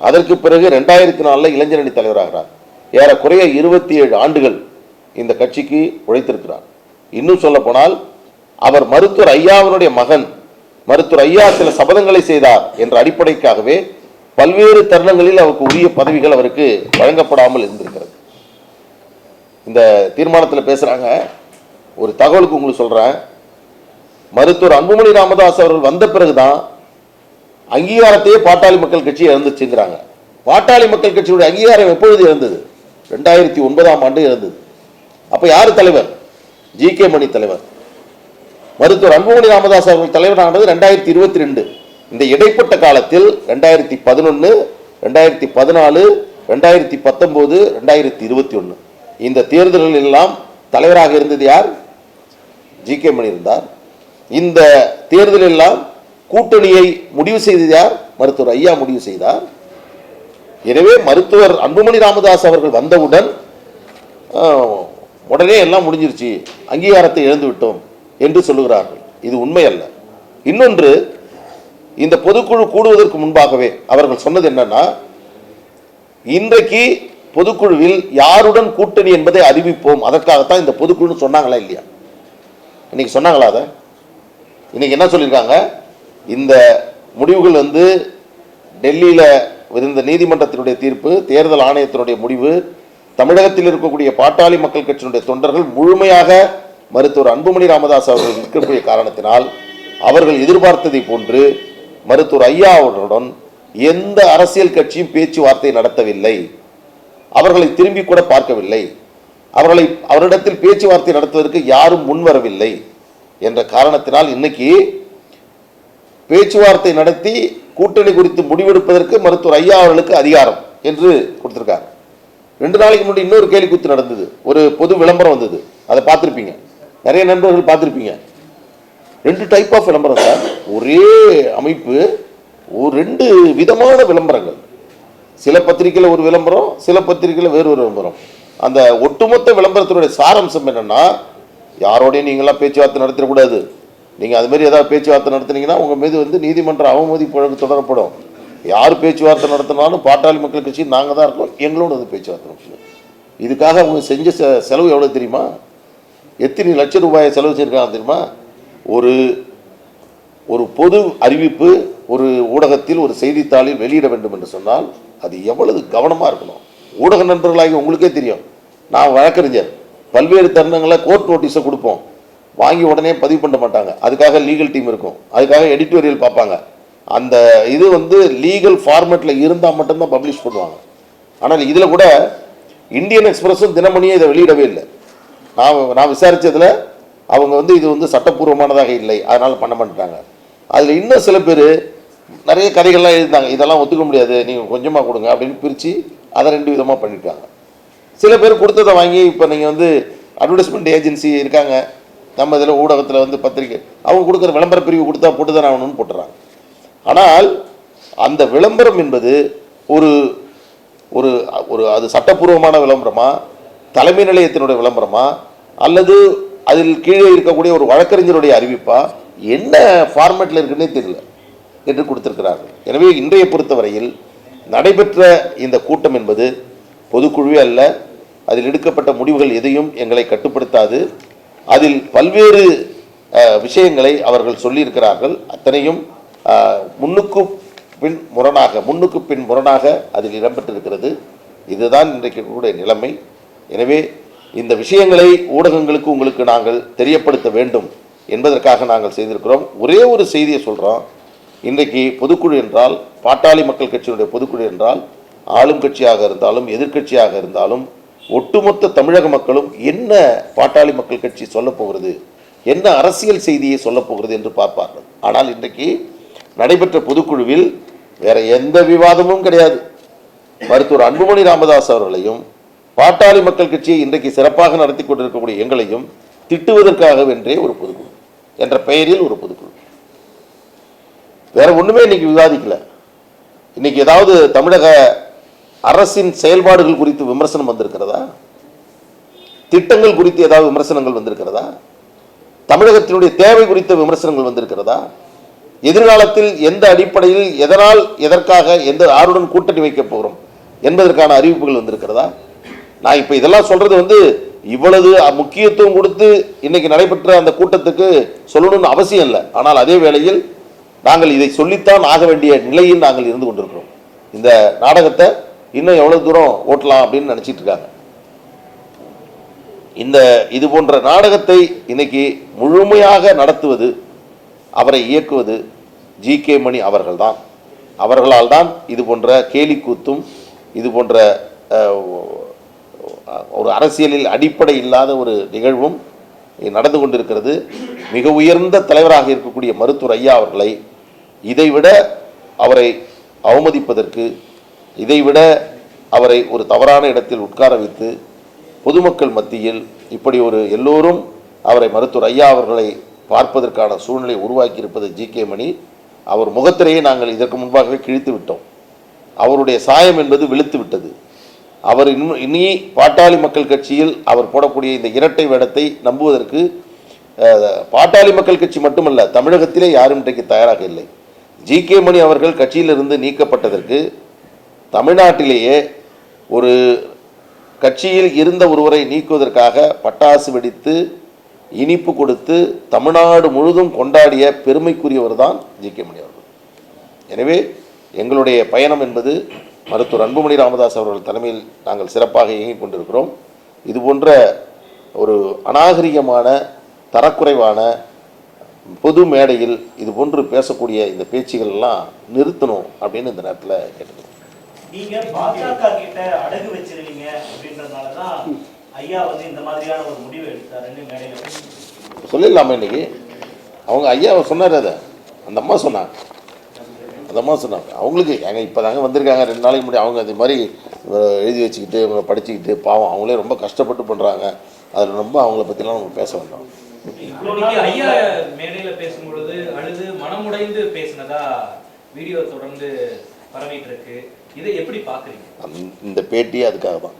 [SPEAKER 1] அதற்கு பிறகு 2004 இளைஞரணி தலைவராகிறார். ஏறக்குறைய 27 ஆண்டுகள் இந்த கட்சிக்கு உழைத்திருக்கிறார். இன்னும் சொல்ல போனால் அவர் மருத்துவர் ஐயாவினுடைய மகன். மருத்துவர் ஐயா சில சபதங்களை செய்தார் என்ற அடிப்படைக்காகவே பல்வேறு தருணங்களில் அவருக்கு உரிய பதவிகள் அவருக்கு வழங்கப்படாமல் இருந்திருக்கிறது. இந்த தீர்மானத்தில் பேசுறாங்க. ஒரு தகவலுக்கு உங்களுக்கு சொல்றேன். மருத்துவர் அன்புமணி ராமதாஸ் அவர்கள் வந்த பிறகுதான் அங்கீகாரத்தையே பாட்டாளி மக்கள் கட்சி இழந்துச்சுங்கிறாங்க. பாட்டாளி மக்கள் கட்சியுடைய அங்கீகாரம் எப்பொழுது இழந்தது? 2009ஆம் ஆண்டு இழந்தது. அப்ப யாரு தலைவர்? ஜி.கே. மணி தலைவர். மருத்துவர் அன்புமணி ராமதாஸ் அவர்கள் தலைவரானது 2022. இந்த இடைப்பட்ட காலத்தில் 2011, 2014, 2019, 2021 இந்த தேர்தல்கள் எல்லாம் தலைவராக இருந்தது யார்? ஜி.கே. மணி இருந்தார். இந்த தேர்தல் எல்லாம் கூட்டணியை முடிவு செய்தது யார்? மருத்துவர் ஐயா முடிவு செய்தார். எனவே மருத்துவர் அன்புமணி ராமதாஸ் அவர்கள் வந்தவுடன் உடனே எல்லாம் முடிஞ்சிருச்சு, அங்கீகாரத்தை இழந்து விட்டோம் என்று சொல்லுகிறார்கள். இது உண்மை அல்ல. இன்னொன்று, இந்த பொதுக்குழு கூடுவதற்கு முன்பாகவே அவர்கள் சொன்னது என்னன்னா, இன்றைக்கு பொதுக்குழுவில் யாருடன் கூட்டணி என்பதை அறிவிப்போம், அதற்காகத்தான் இந்த பொதுக்குழு சொன்னாங்களா இல்லையா? இன்னைக்கு சொன்னாங்களா? அதை இன்னைக்கு என்ன சொல்லியிருக்காங்க? இந்த முடிவுகள் வந்து டெல்லியில் இருந்த நீதிமன்றத்தினுடைய தீர்ப்பு, தேர்தல் ஆணையத்தினுடைய முடிவு, தமிழகத்தில் இருக்கக்கூடிய பாட்டாளி மக்கள் கட்சியினுடைய தொண்டர்கள் முழுமையாக மருத்துவர் அன்புமணி ராமதாஸ் அவர்கள் இருக்கக்கூடிய காரணத்தினால் அவர்கள் எதிர்பார்த்ததை போன்று மருத்துவர் ஐயா அவர்களுடன் எந்த அரசியல் கட்சியும் பேச்சுவார்த்தை நடத்தவில்லை. அவர்களை திரும்பி கூட பார்க்கவில்லை. அவரிடத்தில் பேச்சுவார்த்தை நடத்துவதற்கு யாரும் முன்வரவில்லை என்ற காரணத்தினால் இன்னைக்கு பேச்சுவார்த்தை நடத்தி கூட்டணி குறித்து முடிவெடுப்பதற்கு மருத்துவர் ஐயா அவர்களுக்கு அதிகாரம் என்று கொடுத்திருக்கார். 2 நாளைக்கு முன்னாடி இன்னொரு கேலி கூத்து நடந்தது. ஒரு பொது விளம்பரம் வந்தது, அதை பார்த்துருப்பீங்க, நிறைய நண்பர்கள் பார்த்துருப்பீங்க. 2 டைப் ஆஃப் விளம்பரம் சார். ஒரே அமைப்பு, 2 விதமான விளம்பரங்கள். சில பத்திரிகையில் ஒரு விளம்பரம், சில பத்திரிகையில் வேறு ஒரு விளம்பரம். அந்த ஒட்டுமொத்த விளம்பரத்தினுடைய சாரம்சம் என்னன்னா, யாரோடையும் நீங்களாம் பேச்சுவார்த்தை நடத்தக்கூடாது, நீங்கள் அது மாதிரி ஏதாவது பேச்சுவார்த்தை நடத்துனீங்கன்னா உங்கள் மீது வந்து நீதிமன்ற அவமதிப்பு வழக்கு தொடரப்படும். யார் பேச்சுவார்த்தை நடத்தினாலும் பாட்டாளி மக்கள் கட்சி நாங்கள் தான் இருக்கோம், எங்களோட வந்து பேச்சுவார்த்தை நடத்தணும். இதுக்காக அவங்க செஞ்ச செலவு எவ்வளோ தெரியுமா? எத்தனை லட்சம் ரூபாயை செலவு செய்யிருக்காங்க தெரியுமா? ஒரு பொது அறிவிப்பு ஒரு ஊடகத்தில், ஒரு செய்தித்தாளில் வெளியிட வேண்டும் என்று சொன்னால் அது எவ்வளவு கவனமாக இருக்கணும். ஊடக நண்பர்களாகி உங்களுக்கே தெரியும். நான் வழக்கறிஞர், பல்வேறு தருணங்களில் கோர்ட் நோட்டீஸை கொடுப்போம், வாங்கி உடனே பதிவு பண்ண மாட்டாங்க. அதுக்காக லீகல் டீம் இருக்கும், அதுக்காக எடிட்டோரியல் பார்ப்பாங்க. அந்த இது வந்து லீகல் ஃபார்மேட்டில் இருந்தால் மட்டும்தான் பப்ளிஷ் பண்ணுவாங்க. ஆனால் இதில் கூட இந்தியன் எக்ஸ்பிரஸும் தினமணியும் இதை வெளியிடவே இல்லை. நான் விசாரித்ததில் அவங்க வந்து இது வந்து சட்டப்பூர்வமானதாக இல்லை, அதனால் பண்ண மாட்டாங்க. அதில் இன்னும் சில பேர் நிறைய கதைகள்லாம் எழுதினாங்க, இதெல்லாம் ஒத்துக்க முடியாது, நீங்கள் கொஞ்சமாக கொடுங்க அப்படின்னு பிரித்து அதை 2 விதமாக பண்ணிட்டாங்க. சில பேர் கொடுத்ததை வாங்கி இப்போ நீங்கள் வந்து அட்வர்டைஸ்மெண்ட் ஏஜென்சி இருக்காங்க நம்ம இதில் ஊடகத்தில் வந்து பத்திரிக்கை, அவங்க கொடுக்குற விளம்பர பிரிவு கொடுத்தா போட்டு தான் ஆகணும்னு போட்டுறாங்க. ஆனால் அந்த விளம்பரம் என்பது ஒரு ஒரு ஒரு அது சட்டப்பூர்வமான விளம்பரமா, தலைமை நிலையத்தினுடைய விளம்பரமா, அல்லது அதில் கீழே இருக்கக்கூடிய ஒரு வழக்கறிஞருடைய அறிவிப்பா, என்ன ஃபார்மேட்டில் இருக்குன்னே தெரியல என்று கொடுத்திருக்கிறார்கள். எனவே இன்றைய பொறுத்தவரையில் நடைபெற்ற இந்த கூட்டம் என்பது பொதுக்குழுவே அல்ல, அதில் எடுக்கப்பட்ட முடிவுகள் எதையும் எங்களை கட்டுப்படுத்தாது. அதில் பல்வேறு விஷயங்களை அவர்கள் சொல்லியிருக்கிறார்கள். அத்தனையும் முன்னுக்கு பின் முரணாக அதில் இடம்பெற்றிருக்கிறது. இதுதான் இன்றைக்கு கூட நிலைமை. எனவே இந்த விஷயங்களை ஊடகங்களுக்கு உங்களுக்கு நாங்கள் தெரியப்படுத்த வேண்டும் என்பதற்காக நாங்கள் செய்திருக்கிறோம். ஒரே ஒரு செய்தியை சொல்கிறோம். இன்றைக்கு பொதுக்குழு என்றால், பாட்டாளி மக்கள் கட்சியினுடைய பொதுக்குழு என்றால், ஆளும் கட்சியாக இருந்தாலும் எதிர்கட்சியாக இருந்தாலும் ஒட்டுமொத்த தமிழக மக்களும் என்ன பாட்டாளி மக்கள் கட்சி சொல்ல போகிறது என்ன அரசியல் செய்தியை சொல்லப் போகிறது என்று பார்ப்பார்கள். ஆனால் இன்றைக்கு நடைபெற்ற பொதுக்குழுவில் வேற எந்த விவாதமும் கிடையாது. மருத்துவர் அன்புமணி ராமதாஸ் அவர்களையும் பாட்டாளி மக்கள் கட்சியை இன்றைக்கு சிறப்பாக நடத்தி கொண்டிருக்கக்கூடிய எங்களையும் திட்டுவதற்காகவென்றே ஒரு பொதுக்குழு என்ற பெயரில் ஒரு பொதுக்குழு. வேற ஒண்ணுமே இன்னைக்கு விவாதிக்கல. இன்னைக்கு ஏதாவது தமிழக அரசின் செயல்பாடுகள் குறித்து விமர்சனம் வந்திருக்கிறதா? திட்டங்கள் குறித்து ஏதாவது விமர்சனங்கள் வந்திருக்கிறதா? தமிழகத்தினுடைய தேவை குறித்த விமர்சனங்கள் வந்திருக்கிறதா? எதிர்காலத்தில் எந்த அடிப்படையில் எதனால் எதற்காக எந்த ஆருடன் கூட்டணி வைக்க போகிறோம் என்பதற்கான அறிவிப்புகள் வந்திருக்கிறதா? நான் இப்ப இதெல்லாம் சொல்றது இவ்வளவு முக்கியத்துவம் கொடுத்து இன்னைக்கு நடைபெற்ற அந்த கூட்டத்துக்கு சொல்லணும்னு அவசியம் இல்லை. ஆனால் அதே வேளையில் நாங்கள் இதை சொல்லித்தான் ஆக வேண்டிய நிலையில் நாங்கள் இருந்து கொண்டிருக்கிறோம். இந்த நாடகத்தை இன்னும் எவ்வளவு தூரம் ஓட்டலாம் அப்படின்னு நினைச்சிட்டு இருக்காங்க. இது போன்ற நாடகத்தை இன்னைக்கு முழுமையாக நடத்துவது, அவரை இயக்குவது ஜி.கே. மணி அவர்கள்தான். அவர்களால் தான் இது போன்ற கேலிக்கூத்தும் இது போன்ற ஒரு அரசியலில் அடிப்படை இல்லாத ஒரு நிகழ்வும் நடந்து கொண்டிருக்கிறது. மிக உயர்ந்த தலைவராக இருக்கக்கூடிய மருத்துவர் ஐயா அவர்களை இதைவிட அவரை அவமதிப்பதற்கு, இதைவிட அவரை ஒரு தவறான இடத்தில் உட்கார வைத்து பொதுமக்கள் மத்தியில் இப்படி ஒரு எல்லோரும் அவரை மருத்துவர் ஐயா அவர்களை பார்ப்பதற்கான சூழ்நிலை உருவாக்கி இருப்பது ஜி.கே. மணி. அவர் முகத்திலேயே நாங்கள் இதற்கு முன்பாகவே கிழித்து விட்டோம். அவருடைய சாயம் என்பது வெளுத்து விட்டது. அவர் இனி பாட்டாளி மக்கள் கட்சியில் அவர் போடக்கூடிய இந்த இரட்டை வேடத்தை நம்புவதற்கு பாட்டாளி மக்கள் கட்சி மட்டுமல்ல, தமிழகத்திலே யாரும் இன்றைக்கு தயாராக இல்லை. ஜி.கே. மணி அவர்கள் கட்சியிலிருந்து நீக்கப்பட்டதற்கு தமிழ்நாட்டிலேயே ஒரு கட்சியில் இருந்த ஒருவரை நீக்குவதற்காக பட்டாசு வெடித்து இனிப்பு கொடுத்து தமிழ்நாடு முழுதும் கொண்டாடிய பெருமைக்குரியவர் தான் ஜி.கே. மணி அவர்கள். எனவே எங்களுடைய பயணம் என்பது மருத்துவர் அன்புமணி ராமதாஸ் அவர்கள் தலைமையில் நாங்கள் சிறப்பாக இயங்கிக் கொண்டிருக்கிறோம். இது போன்ற ஒரு அநாகரிகமான, தரக்குறைவான பொது மேடையில் இது போன்று பேசக்கூடிய இந்த பேச்சுகள் எல்லாம் நிறுத்தணும் அப்படின்னு இந்த நேரத்தில் கேட்டுக்கிறோம்.
[SPEAKER 2] நீங்க பாஜக கிட்ட அடகு வச்சிருவீங்க அப்படின்றதுனாலதான் ஐயா இந்த மாதிரியான ஒரு முடிவு எடுத்தாருன்னு மேடையில்
[SPEAKER 1] சொல்லிடலாமா? இன்னைக்கு அவங்க ஐயா சொன்னார், அதை அந்த அம்மா சொன்னாங்க. அவங்களுக்கு எங்க இப்போ தாங்க வந்திருக்காங்க, 2 நாளைக்கு முன்னாடி. அவங்க அது மாதிரி எழுதி வச்சுக்கிட்டு படிச்சுக்கிட்டு பாவம் அவங்களே ரொம்ப கஷ்டப்பட்டு பண்ணுறாங்க. அதில் ரொம்ப அவங்கள பற்றிலாம் நம்ம பேச வேண்டாம்.
[SPEAKER 3] ஐயா மேடையில பேசும்பொழுது அழுது மனமுடைந்து பேசினதா வீடியோ தொடர்ந்து பரவிட்டு இருக்கு. இதை எப்படி பார்க்குறீங்க?
[SPEAKER 1] இந்த பேட்டியே அதுக்காக தான்.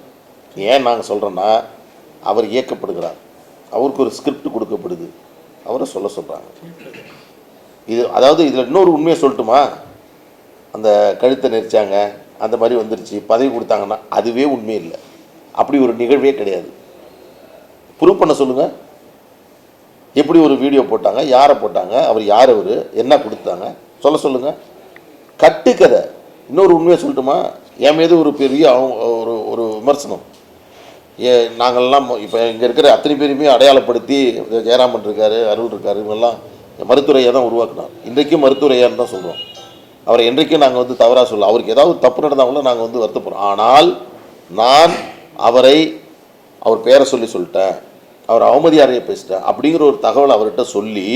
[SPEAKER 1] ஏன் நாங்கள் சொல்கிறோன்னா, அவர் இயக்கப்படுகிறார், அவருக்கு ஒரு ஸ்கிரிப்ட் கொடுக்கப்படுது, அவரை சொல்கிறாங்க. அதாவது இதில் இன்னொரு உண்மையை சொல்லட்டுமா? அந்த கழுத்தை நெரிச்சாங்க, அந்த மாதிரி வந்துருச்சு, பதவி கொடுத்தாங்கன்னா அதுவே உண்மை இல்லை. அப்படி ஒரு நிகழ்வே கிடையாது. ப்ரூவ் பண்ண சொல்லுங்கள். எப்படி ஒரு வீடியோ போட்டாங்க, யாரை போட்டாங்க, அவர் யார், அவர் என்ன கொடுத்தாங்க சொல்லுங்கள். கட்டுக்கதை. இன்னொரு உண்மையை சொல்லட்டுமா? என் மீது ஒரு பெரிய ஒரு விமர்சனம். நாங்கள்லாம் இப்போ இங்கே இருக்கிற அத்தனை பேருமே அடையாளப்படுத்தி ஜெயராமன் இருக்கார், அருள் இருக்கார், இவங்கெல்லாம் மருத்துவரையாக தான் உருவாக்குனார். இன்றைக்கும் மருத்துவரையான்னு தான் சொல்கிறோம். அவரை என்றைக்கும் நாங்கள் தவறாக சொல்ல. அவருக்கு ஏதாவது தப்பு நடந்தாலும் நாங்கள் வருத்தப்படுறோம். ஆனால் நான் அவர் பேரை சொல்லிட்டேன், அவர் அவமதியாரையை பேசிட்டேன் அப்படிங்கிற ஒரு தகவல் அவர்கிட்ட சொல்லி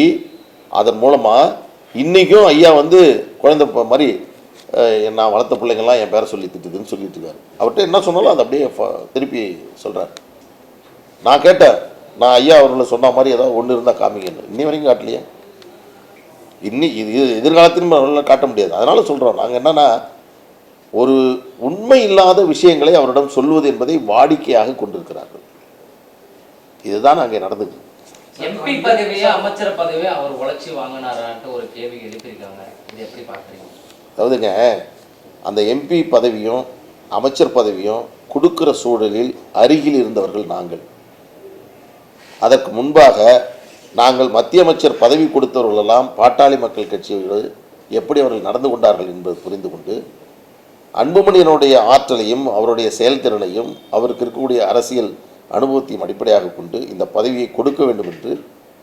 [SPEAKER 1] அதன் மூலமாக இன்றைக்கும் ஐயா குழந்தை மாதிரி நான் வளர்த்த பிள்ளைங்கள்லாம் என் பேரை சொல்லி திட்டுதுன்னு சொல்லிட்டு இருக்காரு. அவர்கிட்ட என்ன சொன்னாலும் அதை அப்படியே திருப்பி சொல்கிறார். நான் கேட்டேன், நான் ஐயா அவர்களை சொன்ன மாதிரி ஏதாவது ஒன்று இருந்தால் காமிங்கன்னு. இன்னி வரைக்கும் காட்டலையே. இது எதிர்காலத்திலும் அவர்களால் காட்ட முடியாது. அதனால் சொல்கிறோம், நாங்கள் என்னென்னா ஒரு உண்மை இல்லாத விஷயங்களை அவரிடம் சொல்வது என்பதை வாடிக்கையாக கொண்டிருக்கிறார்கள். இதுதான் அங்கே நடந்தது.
[SPEAKER 4] எம்பி பதவியே அமைச்சர் பதவியே அவர் உழைச்சி வாங்கினாரான்ட்டு ஒரு கேள்வி எழுப்பியிருக்காங்க. இது எப்படி பார்க்குறீங்க?
[SPEAKER 1] அதாவதுங்க, அந்த எம்பி பதவியும் அமைச்சர் பதவியும் கொடுக்கிற சூழலில் அருகில் இருந்தவர்கள் நாங்கள். அதற்கு முன்பாக நாங்கள் மத்திய அமைச்சர் பதவி கொடுத்தவர்களெல்லாம் பாட்டாளி மக்கள் கட்சியோடு எப்படி அவர்கள் நடந்து கொண்டார்கள் என்பது புரிந்து கொண்டு, அன்புமணியினுடைய ஆற்றலையும் அவருடைய செயல்திறனையும் அவருக்கு இருக்கக்கூடிய அரசியல் அனுபவத்தையும் அடிப்படையாக கொண்டு இந்த பதவியை கொடுக்க வேண்டும் என்று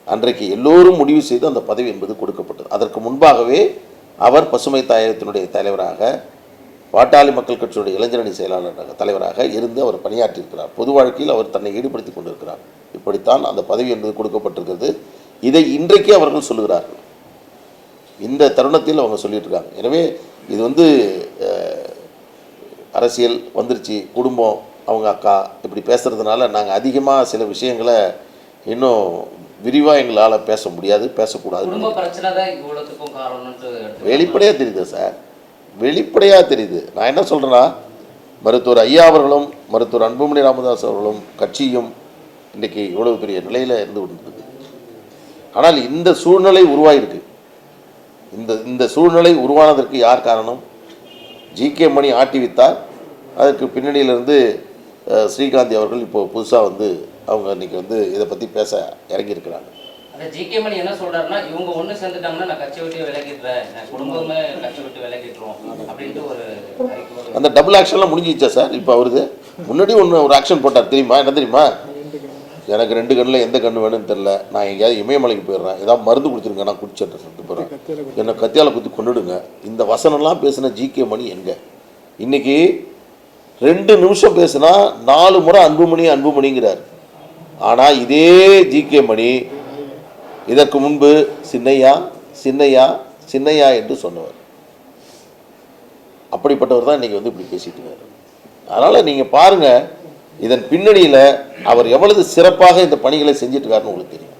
[SPEAKER 1] அன்றைக்கு எல்லோரும் முடிவு செய்து அந்த பதவி என்பது கொடுக்கப்பட்டது. அதற்கு முன்பாகவே அவர் பசுமை தாயகத்தினுடைய தலைவராக, பாட்டாளி மக்கள் கட்சியுடைய இளைஞரணி செயலாளராக தலைவராக இருந்து அவர் பணியாற்றியிருக்கிறார். பொது வாழ்க்கையில் அவர் தன்னை ஈடுபடுத்தி கொண்டிருக்கிறார். இப்படித்தான் அந்த பதவி என்பது கொடுக்கப்பட்டிருக்கிறது. இதை இன்றைக்கே அவர்கள் சொல்லுகிறார்கள். இந்த தருணத்தில் அவங்க சொல்லிட்டு இருக்காங்க. எனவே இது வந்து அரசியல் வந்துருச்சு, குடும்பம், அவங்க அக்கா இப்படி பேசுகிறதுனால நாங்கள் அதிகமாக சில விஷயங்களை இன்னும் விரிவாக எங்களால் பேச முடியாது, பேசக்கூடாது.
[SPEAKER 4] குடும்ப பிரச்சனை தான் இவ்வளோத்துக்கும் காரணம்னு
[SPEAKER 1] வெளிப்படையாக தெரியுது சார், வெளிப்படையாக தெரியுது. நான் என்ன சொல்கிறேன்னா, மருத்துவர் ஐயா அவர்களும் மருத்துவர் அன்புமணி ராமதாஸ் அவர்களும் கட்சியும் இன்றைக்கி இவ்வளவு பெரிய நிலையில் இருந்து கொண்டிருக்கு. ஆனால் இந்த சூழ்நிலை உருவாயிருக்கு. இந்த சூழ்நிலை உருவானதற்கு யார் காரணம்? ஜிகே மணி ஆட்டி வித்தார். அதற்கு பின்னணியிலிருந்து ஸ்ரீகாந்தி அவர்கள் இப்போ புதுசாக வந்து அவங்க இன்றைக்கி வந்து இதை பற்றி பேச இறங்கியிருக்கிறாங்க.
[SPEAKER 4] அந்த ஜிகே மணி என்ன சொல்கிறாருன்னா, இவங்க ஒன்று சேர்ந்துட்டாங்கன்னா நான் கட்சி விட்டு விலகிடுறேன், நான் குடும்பமே கட்சி விட்டு விலகிட்டுரும் அப்படின்ட்டு ஒரு
[SPEAKER 1] அந்த டபுள் ஆக்ஷன்லாம் முடிஞ்சிச்சா சார்? இப்போ அவருது முன்னாடி ஒரு ஆக்ஷன் போட்டார் தெரியுமா? என்ன தெரியுமா? எனக்கு 2 கண்ணில் எந்த கண்ணு வேணும்னு தெரில, நான் எங்கேயாவது இமயமலைக்கு போயிடுறேன், ஏதாவது மருந்து கொடுத்துருங்க, நான் குடிச்சிட்டு சொல்லிட்டு போகிறேன், என்னை கத்தியால் குத்தி கொண்டுடுங்க. இந்த வசனம்லாம் பேசின ஜிகே மணி எங்கே? இன்றைக்கி 2 நிமிஷம் பேசுனா 4 முறை அன்புமணி அன்புமணிங்கிறார். ஆனால் இதே ஜிகே மணி இதற்கு முன்பு சின்னையா சின்னையா சின்னையா என்று சொன்னவர். அப்படிப்பட்டவர் தான் இன்றைக்கி வந்து இப்படி பேசிட்டு இருக்காரு. அதனால் நீங்கள் பாருங்கள், இதன் பின்னணியில் அவர் எவ்வளவு சிறப்பாக இந்த பணிகளை செஞ்சுட்டு இருக்காருன்னு உங்களுக்கு தெரியும்.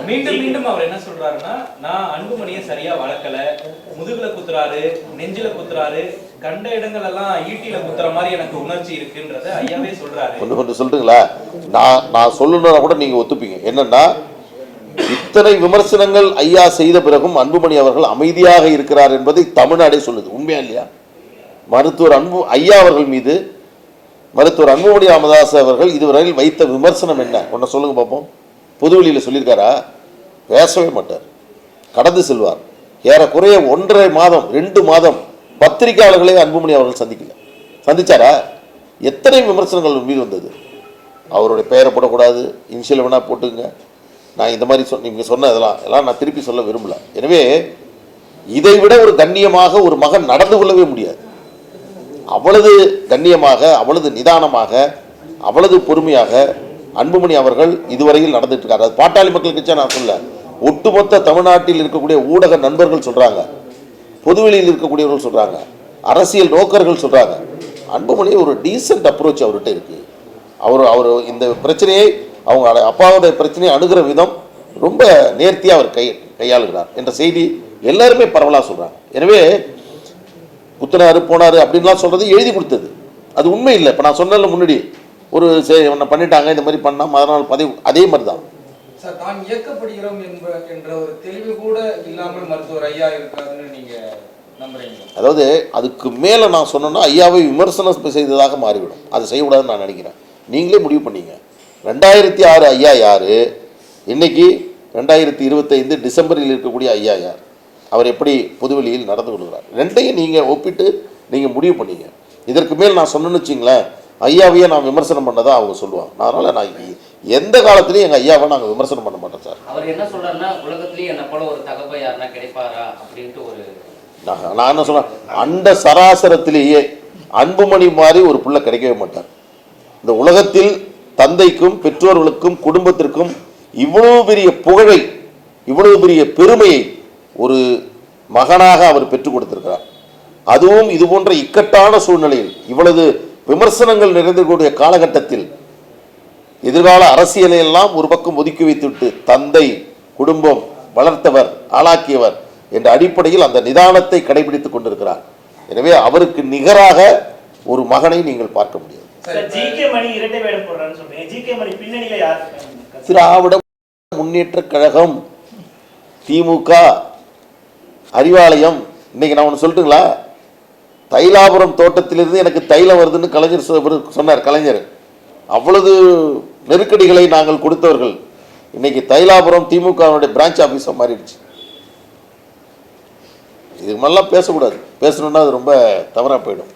[SPEAKER 3] மீண்டும் மீண்டும் அவர் என்ன சொல்றாருன்னா, நான் அன்புமணியை சரியா வளர்க்கல, முதுகுல குத்துறாரு, நெஞ்சில குத்துறாரு, கண்ட இடங்கள் எல்லாம் ஈட்டில குத்துற மாதிரி எனக்கு உணர்ச்சி இருக்குன்றத ஐயாவே சொல்றாரு.
[SPEAKER 1] கொஞ்சம் சொல்லிட்டுங்களா? நான் சொல்லணும்னா கூட நீங்க ஒத்துப்பீங்க. என்னன்னா, இத்தனை விமர்சனங்கள் ஐயா செய்த பிறகும் அன்புமணி அவர்கள் அமைதியாக இருக்கிறார் என்பதை தமிழ்நாடே சொல்லுது. உண்மையா இல்லையா? மருத்துவர் ஐயா அவர்கள் மீது மருத்துவர் அன்புமணி ராமதாஸ் அவர்கள் இதுவரையில் வைத்த விமர்சனம் என்ன? ஒன்றை சொல்லுங்க பார்ப்போம். பொதுவெளியில் சொல்லியிருக்காரா? பேசவே மாட்டார், கடந்து செல்வார். ஏறக்குறைய 1.5 மாதம் 2 மாதம் பத்திரிகையாளர்களே அன்புமணி அவர்கள் சந்திச்சாரா? எத்தனை விமர்சனங்கள் மீது வந்தது? அவருடைய பெயரை போடக்கூடாது, இனிஷியல் வேணா போட்டுங்க. நான் இந்த மாதிரி நீங்கள் சொன்ன எல்லாம் நான் திருப்பி சொல்ல விரும்பல. எனவே இதை விட ஒரு கண்ணியமாக ஒரு மகன் நடந்து கொள்ளவே முடியாது. அவ்வளவு கண்ணியமாக, அவ்வளவு நிதானமாக, அவ்வளவு பொறுமையாக அன்புமணி அவர்கள் இதுவரையில் நடந்துட்டு இருக்காரு. அது பாட்டாளி மக்கள் கட்சியா நான் சொல்ல, ஒட்டுமொத்த தமிழ்நாட்டில் இருக்கக்கூடிய ஊடக நண்பர்கள் சொல்றாங்க, பொதுவெளியில் இருக்கக்கூடியவர்கள் சொல்றாங்க, அரசியல் நோக்கர்கள் சொல்றாங்க, அன்புமணி ஒரு டீசென்ட் அப்ரோச் அவர்கிட்ட இருக்கு. அவர் இந்த பிரச்சனையை, அவங்க அப்பாவுடைய பிரச்சனையை அணுகிற விதம் ரொம்ப நேர்த்தியாக அவர் கையாளுகிறார் என்ற செய்தி எல்லாருமே பரவலாக சொல்றாங்க. எனவே குத்தினாரு போனாரு அப்படின்லாம் சொல்றது எழுதி கொடுத்தது, அது உண்மை இல்லை. இப்போ நான் சொன்னல முன்னாடி ஒரு பண்ணிட்டாங்க, இந்த மாதிரி பண்ணா மறுநாள் பதவி, அதே மாதிரி தான்
[SPEAKER 5] சார். தான் இயக்கப்படுகிறோம் என்ற ஒரு தெளிவு கூட இல்லாமல் மருத்துவர் ஐயா இருக்காருன்னு நீங்க நம்புறீங்க?
[SPEAKER 1] அதாவது அதுக்கு மேலே நான் சொன்னேன்னா ஐயாவை விமர்சனம் செய்ததாக மாறிவிடும். அதை செய்யக்கூடாதுன்னு நான் நினைக்கிறேன். நீங்களே முடிவு பண்ணீங்க. 2006 ஐயா யார், இன்னைக்கு 2025 டிசம்பரில் இருக்கக்கூடிய ஐயா யார், அவர் எப்படி பொதுவெளியில் நடந்து கொள்கிறார், ரெண்டையும் நீங்கள் ஒப்பிட்டு நீங்கள் முடிவு பண்ணீங்க. இதற்கு மேல் நான் சொன்னேன்னு வச்சிங்களேன், ஐயாவையே நான் விமர்சனம் பண்ணதான் அவங்க சொல்லுவாங்க. அதனால் நான் எந்த காலத்துலையும் எங்கள் ஐயாவை நாங்கள் விமர்சனம் பண்ண மாட்டோம் சார்.
[SPEAKER 4] அவர் என்ன சொல்றாருன்னா, உலகத்திலேயே என்ன போல ஒரு தகப்பை யாருன்னா கிடைப்பாரா அப்படின்ட்டு ஒரு
[SPEAKER 1] நான் என்ன சொல்றேன், அண்ட சராசரத்திலேயே அன்புமணி மாதிரி ஒரு பிள்ளை கிடைக்கவே மாட்டார். இந்த உலகத்தில் தந்தைக்கும் பெற்றோர்களுக்கும் குடும்பத்திற்கும் இவ்வளவு பெரிய புகழை, இவ்வளவு பெரிய பெருமையை ஒரு மகனாக அவர் பெற்றுக் கொடுத்திருக்கிறார். அதுவும் இது போன்ற இக்கட்டான சூழ்நிலையில், இவ்வளவு விமர்சனங்கள் நிறைந்திருக்கக்கூடிய காலகட்டத்தில், எதிர்கால அரசியலை எல்லாம் ஒரு பக்கம் ஒதுக்கி வைத்துவிட்டு தந்தை, குடும்பம், வளர்த்தவர், ஆளாக்கியவர் என்ற அடிப்படையில் அந்த நிதானத்தை கடைபிடித்துக் கொண்டிருக்கிறார். எனவே அவருக்கு நிகராக ஒரு மகனை நீங்கள் பார்க்க முடியாது. திராவிட முன்னேற்ற கழகம், திமுக, அறிவாலயம். இன்னைக்கு நான் ஒன்று சொல்லட்டுங்களா, தைலாபுரம் தோட்டத்திலிருந்து எனக்கு தைலம் வருதுன்னு கலைஞர் சொன்னார். கலைஞர் அவ்வளவு நெருக்கடிகளை நாங்கள் கொடுத்தவர்கள். இன்னைக்கு தைலாபுரம் திமுகவுடைய பிரான்ச் ஆஃபீஸாக மாறிடுச்சு. இதுக்கு மேலாம் பேசக்கூடாது, பேசணும்னா அது ரொம்ப தவறாக போயிடும்.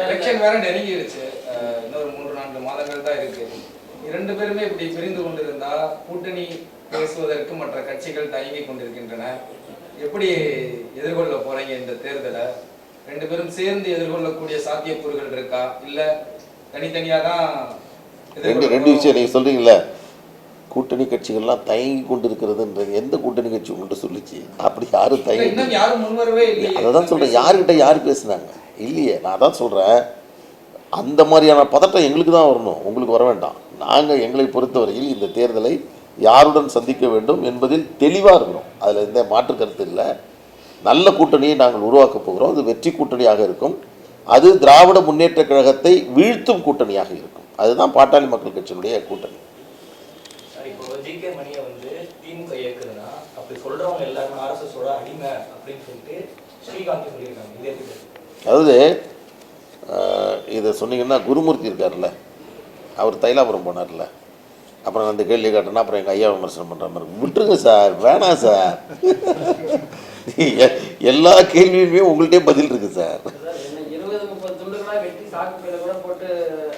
[SPEAKER 5] எலெக்ஷன் வேற நெருங்கிடுச்சு, இன்னொரு 3-4 மாதங்கள் தான் இருக்கு. 2 பேருமே இப்படி பிரிந்து கொண்டிருந்தா கூட்டணி பேசுவதற்கு மற்ற கட்சிகள் தயங்கி கொண்டிருக்கின்றன. எப்படி எதிர்கொள்ள போறீங்க இந்த தேர்தலை? 2 பேரும் சேர்ந்து எதிர்கொள்ளக்கூடிய சாத்தியக்கூறுகள் இருக்கா, இல்ல தனித்தனியா தான்?
[SPEAKER 1] ரெண்டு விஷயம் நீங்க சொல்றீங்கல்ல, கூட்டணி கட்சிகள்லாம் தயங்கி கொண்டு இருக்கிறதுன்றது எந்த கூட்டணி கட்சி உங்கள்கிட்ட சொல்லிச்சு? அப்படி யாரும் தயங்கி,
[SPEAKER 5] இன்னும் யாரும் முன்வரவே இல்லையே.
[SPEAKER 1] அதை தான் சொல்கிறேன். யாருக்கிட்ட யார் பேசுனாங்க? இல்லையே. நான் தான் சொல்கிறேன், அந்த மாதிரியான பதட்டம் எங்களுக்கு தான் வரணும், உங்களுக்கு வர வேண்டாம். நாங்கள் எங்களை பொறுத்தவரையில் இந்த தேர்தலை யாருடன் சந்திக்க வேண்டும் என்பதில் தெளிவாக இருக்கிறோம். அதில் எந்த மாற்று கருத்து இல்லை. நல்ல கூட்டணியை நாங்கள் உருவாக்கப் போகிறோம். அது வெற்றி கூட்டணியாக இருக்கும். அது திராவிட முன்னேற்ற கழகத்தை வீழ்த்தும் கூட்டணியாக இருக்கும். அதுதான் பாட்டாளி மக்கள் கட்சியினுடைய கூட்டணி.
[SPEAKER 6] இப்போ ஜிகே மணியை வந்து திமுக இயக்குதுன்னா அப்படி சொல்றவங்க எல்லாருமே ஆர்எஸ்எஸோட அடிமை அப்படின்னு சொல்லிட்டு ஸ்ரீகாந்த் சொல்லியிருக்காங்க. இதே
[SPEAKER 1] அதாவது இதை சொன்னீங்கன்னா, குருமூர்த்தி இருக்கார்ல, அவர் தைலாபுரம் போனார்ல, அப்புறம் அந்த கேள்வி கேட்டேன்னா அப்புறம் எங்கள் ஐயா விமர்சனம் பண்ணுற மாதிரி விட்டுருங்க சார், வேணாம் சார். எல்லா கேள்வியுமே உங்கள்கிட்டே பதில் இருக்குது சார்.
[SPEAKER 7] 20-30 துண்டுகளா வெட்டி சாக்கு கூட போட்டு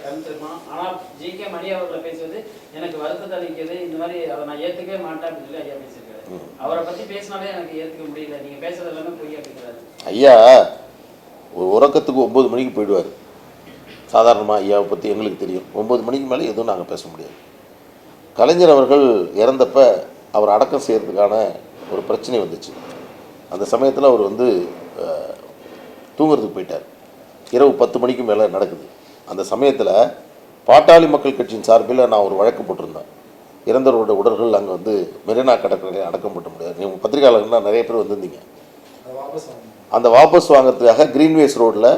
[SPEAKER 7] அனுப்பிச்சிருக்கோம். ஆனால் ஜிகே மணி அவர்களை பேசுவது எனக்கு வருத்தத்தை அளிக்கிறது. இந்த மாதிரி அதை நான் ஏற்றுக்கவே மாட்டேன் அப்படின்னு சொல்லி ஐயா பேசியிருக்காரு. அவரை பற்றி பேசினாலே எனக்கு ஏற்றுக்க முடியல. நீங்கள் பேசுறது எல்லாமே பொய்யா பேசுறாரு.
[SPEAKER 1] ஐயா ஒரு உறக்கத்துக்கு 9 மணிக்கு போயிடுவார். சாதாரணமாக ஐயாவை பற்றி எங்களுக்கு தெரியும். 9 மணிக்கு மேலே எதுவும் நாங்கள் பேச முடியாது. கலைஞர் அவர்கள் இறந்தப்ப அவர் அடக்கம் செய்கிறதுக்கான ஒரு பிரச்சனை வந்துச்சு. அந்த சமயத்தில் அவர் வந்து தூங்குறதுக்கு போயிட்டார். இரவு 10 மணிக்கு மேலே நடக்குது. அந்த சமயத்தில் பாட்டாளி மக்கள் கட்சியின் சார்பில் நான் ஒரு வழக்கு போட்டிருந்தேன். இறந்தவருடைய உடல்கள் அங்கே வந்து மெரினா கடற்கரையில் அடக்கம் பண்ண முடியாது. நீங்கள் பத்திரிகையாளர்கள்லாம் நிறைய பேர் வந்திருந்தீங்க. அந்த வாபஸ் வாங்கிறதுக்காக கிரீன்வேஸ் ரோட்டில்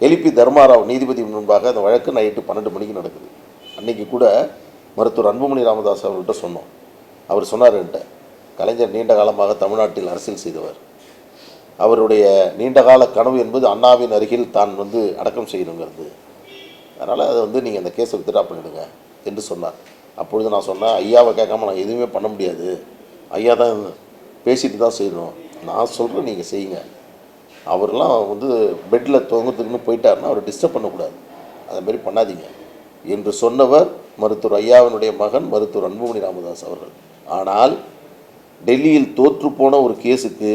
[SPEAKER 1] எலிபி தர்மாராவ் நீதிபதி முன்பாக அந்த வழக்கு நைட்டு 12 மணிக்கு நடக்குது. அன்றைக்கி கூட மருத்துவர் அன்புமணி ராமதாஸ் அவர்கிட்ட சொன்னோம். அவர் சொன்னார் என்கிட்ட, கலைஞர் நீண்ட காலமாக தமிழ்நாட்டில் அரசியல் செய்தவர். அவருடைய நீண்டகால கனவு என்பது அண்ணாவின் அருகில் தான் வந்து அடக்கம் செய்யணுங்கிறது. அதனால் அதை வந்து நீங்கள் அந்த கேஸை வித்ட்ரா பண்ணிவிடுங்க என்று சொன்னார். அப்பொழுது நான் சொன்னேன், ஐயாவை கேட்காம நான் எதுவுமே பண்ண முடியாது, ஐயா தான் பேசிட்டு தான் செய்யணும், நான் சொல்கிறேன் நீங்கள் செய்யுங்க. அவர்லாம் வந்து பெட்டில் தொங்குறதுக்குன்னு போயிட்டாருன்னா அவரை டிஸ்டர்ப் பண்ணக்கூடாது, அதுமாரி பண்ணாதீங்க என்று சொன்னவர் மருத்துவர் ஐயாவினுடைய மகன் மருத்துவர் அன்புமணி ராமதாஸ் அவர்கள். ஆனால் டெல்லியில் தோற்றுப்போன ஒரு கேஸுக்கு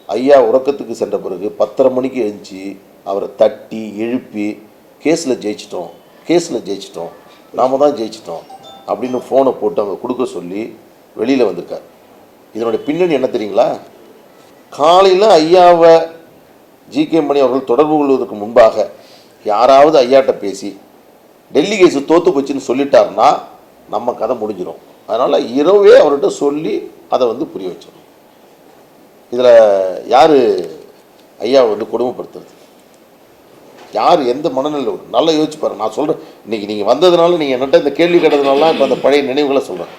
[SPEAKER 1] ஐயா உறக்கத்துக்கு சென்ற பிறகு 10:30 மணிக்கு எழுந்துச்சி அவரை தட்டி எழுப்பி கேஸில் ஜெயிச்சிட்டோம், நாம் தான் ஜெயிச்சிட்டோம் அப்படின்னு ஃபோனை போட்டு அவங்க கொடுக்க சொல்லி வெளியில் வந்திருக்கார். இதனுடைய பின்னணி என்ன தெரியுங்களா? காலையில் ஐயாவை ஜிகே மணி அவர்கள் தொடர்பு கொள்வதற்கு முன்பாக யாராவது ஐயாட்ட பேசி டெல்லி கேஸு தோற்று போச்சுன்னு சொல்லிட்டாருன்னா நம்ம கதை முடிஞ்சிடும். அதனால் இரவே அவர்கிட்ட சொல்லி அதை வந்து புரிய வச்சிடும். இதில் யார் ஐயாவை வந்து கொடுமைப்படுத்துறது? யார் எந்த மனநிலை? நல்லா யோசிச்சு பாருங்கள். நான் சொல்கிறேன், இன்றைக்கி நீங்கள் வந்ததுனால, நீங்கள் என்கிட்ட இந்த கேள்வி கேட்டதுனால இப்போ அந்த பழைய நினைவுகளை சொல்கிறேன்.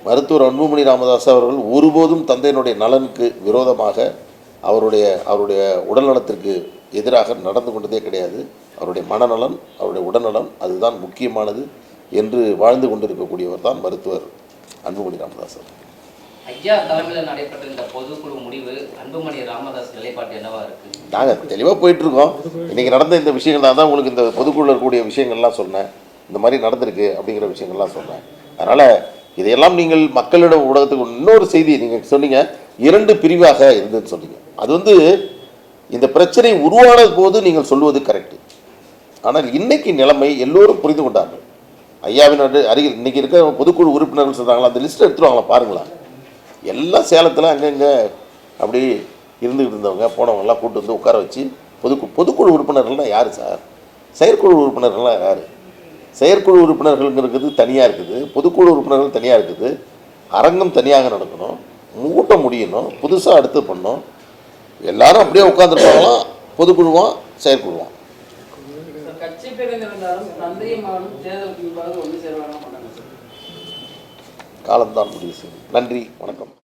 [SPEAKER 1] மருத்துவர் அன்புமணி ராமதாஸ் அவர்கள் ஒருபோதும் தந்தையினுடைய நலனுக்கு விரோதமாக அவருடைய உடல்நலத்திற்கு எதிராக நடந்து கொண்டதே கிடையாது. அவருடைய மனநலன், அவருடைய உடல்நலம் அதுதான் முக்கியமானது என்று வாழ்ந்து கொண்டிருக்கக்கூடியவர் தான் மருத்துவர் அன்புமணி ராமதாஸ் அவர்கள்.
[SPEAKER 4] ஐயா தலைமையில் நடைபெற்ற இந்த பொதுக்குழு முடிவு அன்புமணி ராமதாஸ் நிலைப்பாட்டு என்னவா இருக்கு?
[SPEAKER 1] நாங்கள் தெளிவாக போயிட்டுருக்கோம். இன்றைக்கி நடந்த இந்த விஷயங்கள் நான் தான் உங்களுக்கு இந்த பொதுக்குழு இருக்கக்கூடிய விஷயங்கள்லாம் சொன்னேன். இந்த மாதிரி நடந்திருக்கு அப்படிங்கிற விஷயங்கள்லாம் சொன்னேன். அதனால் இதையெல்லாம் நீங்கள் மக்களிடம் ஊடகத்துக்கு இன்னொரு செய்தி நீங்கள் சொன்னீங்க, 2 பிரிவாக இருந்ததுன்னு சொன்னீங்க. அது வந்து இந்த பிரச்சனை உருவான போது நீங்கள் சொல்வது கரெக்டு. ஆனால் இன்னைக்கு நிலைமை எல்லோரும் புரிந்து கொண்டார்கள். ஐயாவின் அருகில் இன்றைக்கி இருக்க பொதுக்குழு உறுப்பினர்கள் சொல்கிறாங்களா, அந்த லிஸ்ட்டை எடுத்துருவாங்களா பாருங்களேன். எல்லாம் சேலத்தில் அங்கங்கே அப்படி இருந்துக்கிட்டு இருந்தவங்க போனவங்கெல்லாம் கூட்டு வந்து உட்கார வச்சு பொதுக்குழு உறுப்பினர்கள்லாம் யார் சார்? செயற்குழு உறுப்பினர்கள்லாம் யார்? செயற்குழு உறுப்பினர்கள்ங்கிறது தனியாக இருக்குது, பொதுக்குழு உறுப்பினர்கள் தனியாக இருக்குது. அரங்கம் தனியாக நடக்கணும், கூட்டம் முடியணும், புதுசாக அடுத்து பண்ணணும். எல்லாரும் அப்படியே உட்காந்துருப்பாங்களாம், பொதுக்குழுவான் செயற்குழுவான்.
[SPEAKER 7] கட்சி பிரிந்திருந்தாலும் தந்தையும் மகனும் தேர்தலுக்கு முன்பாக ஒன்று சேருவாங்க.
[SPEAKER 1] காலம்தான் முடிவு செய்யும். நன்றி, வணக்கம்.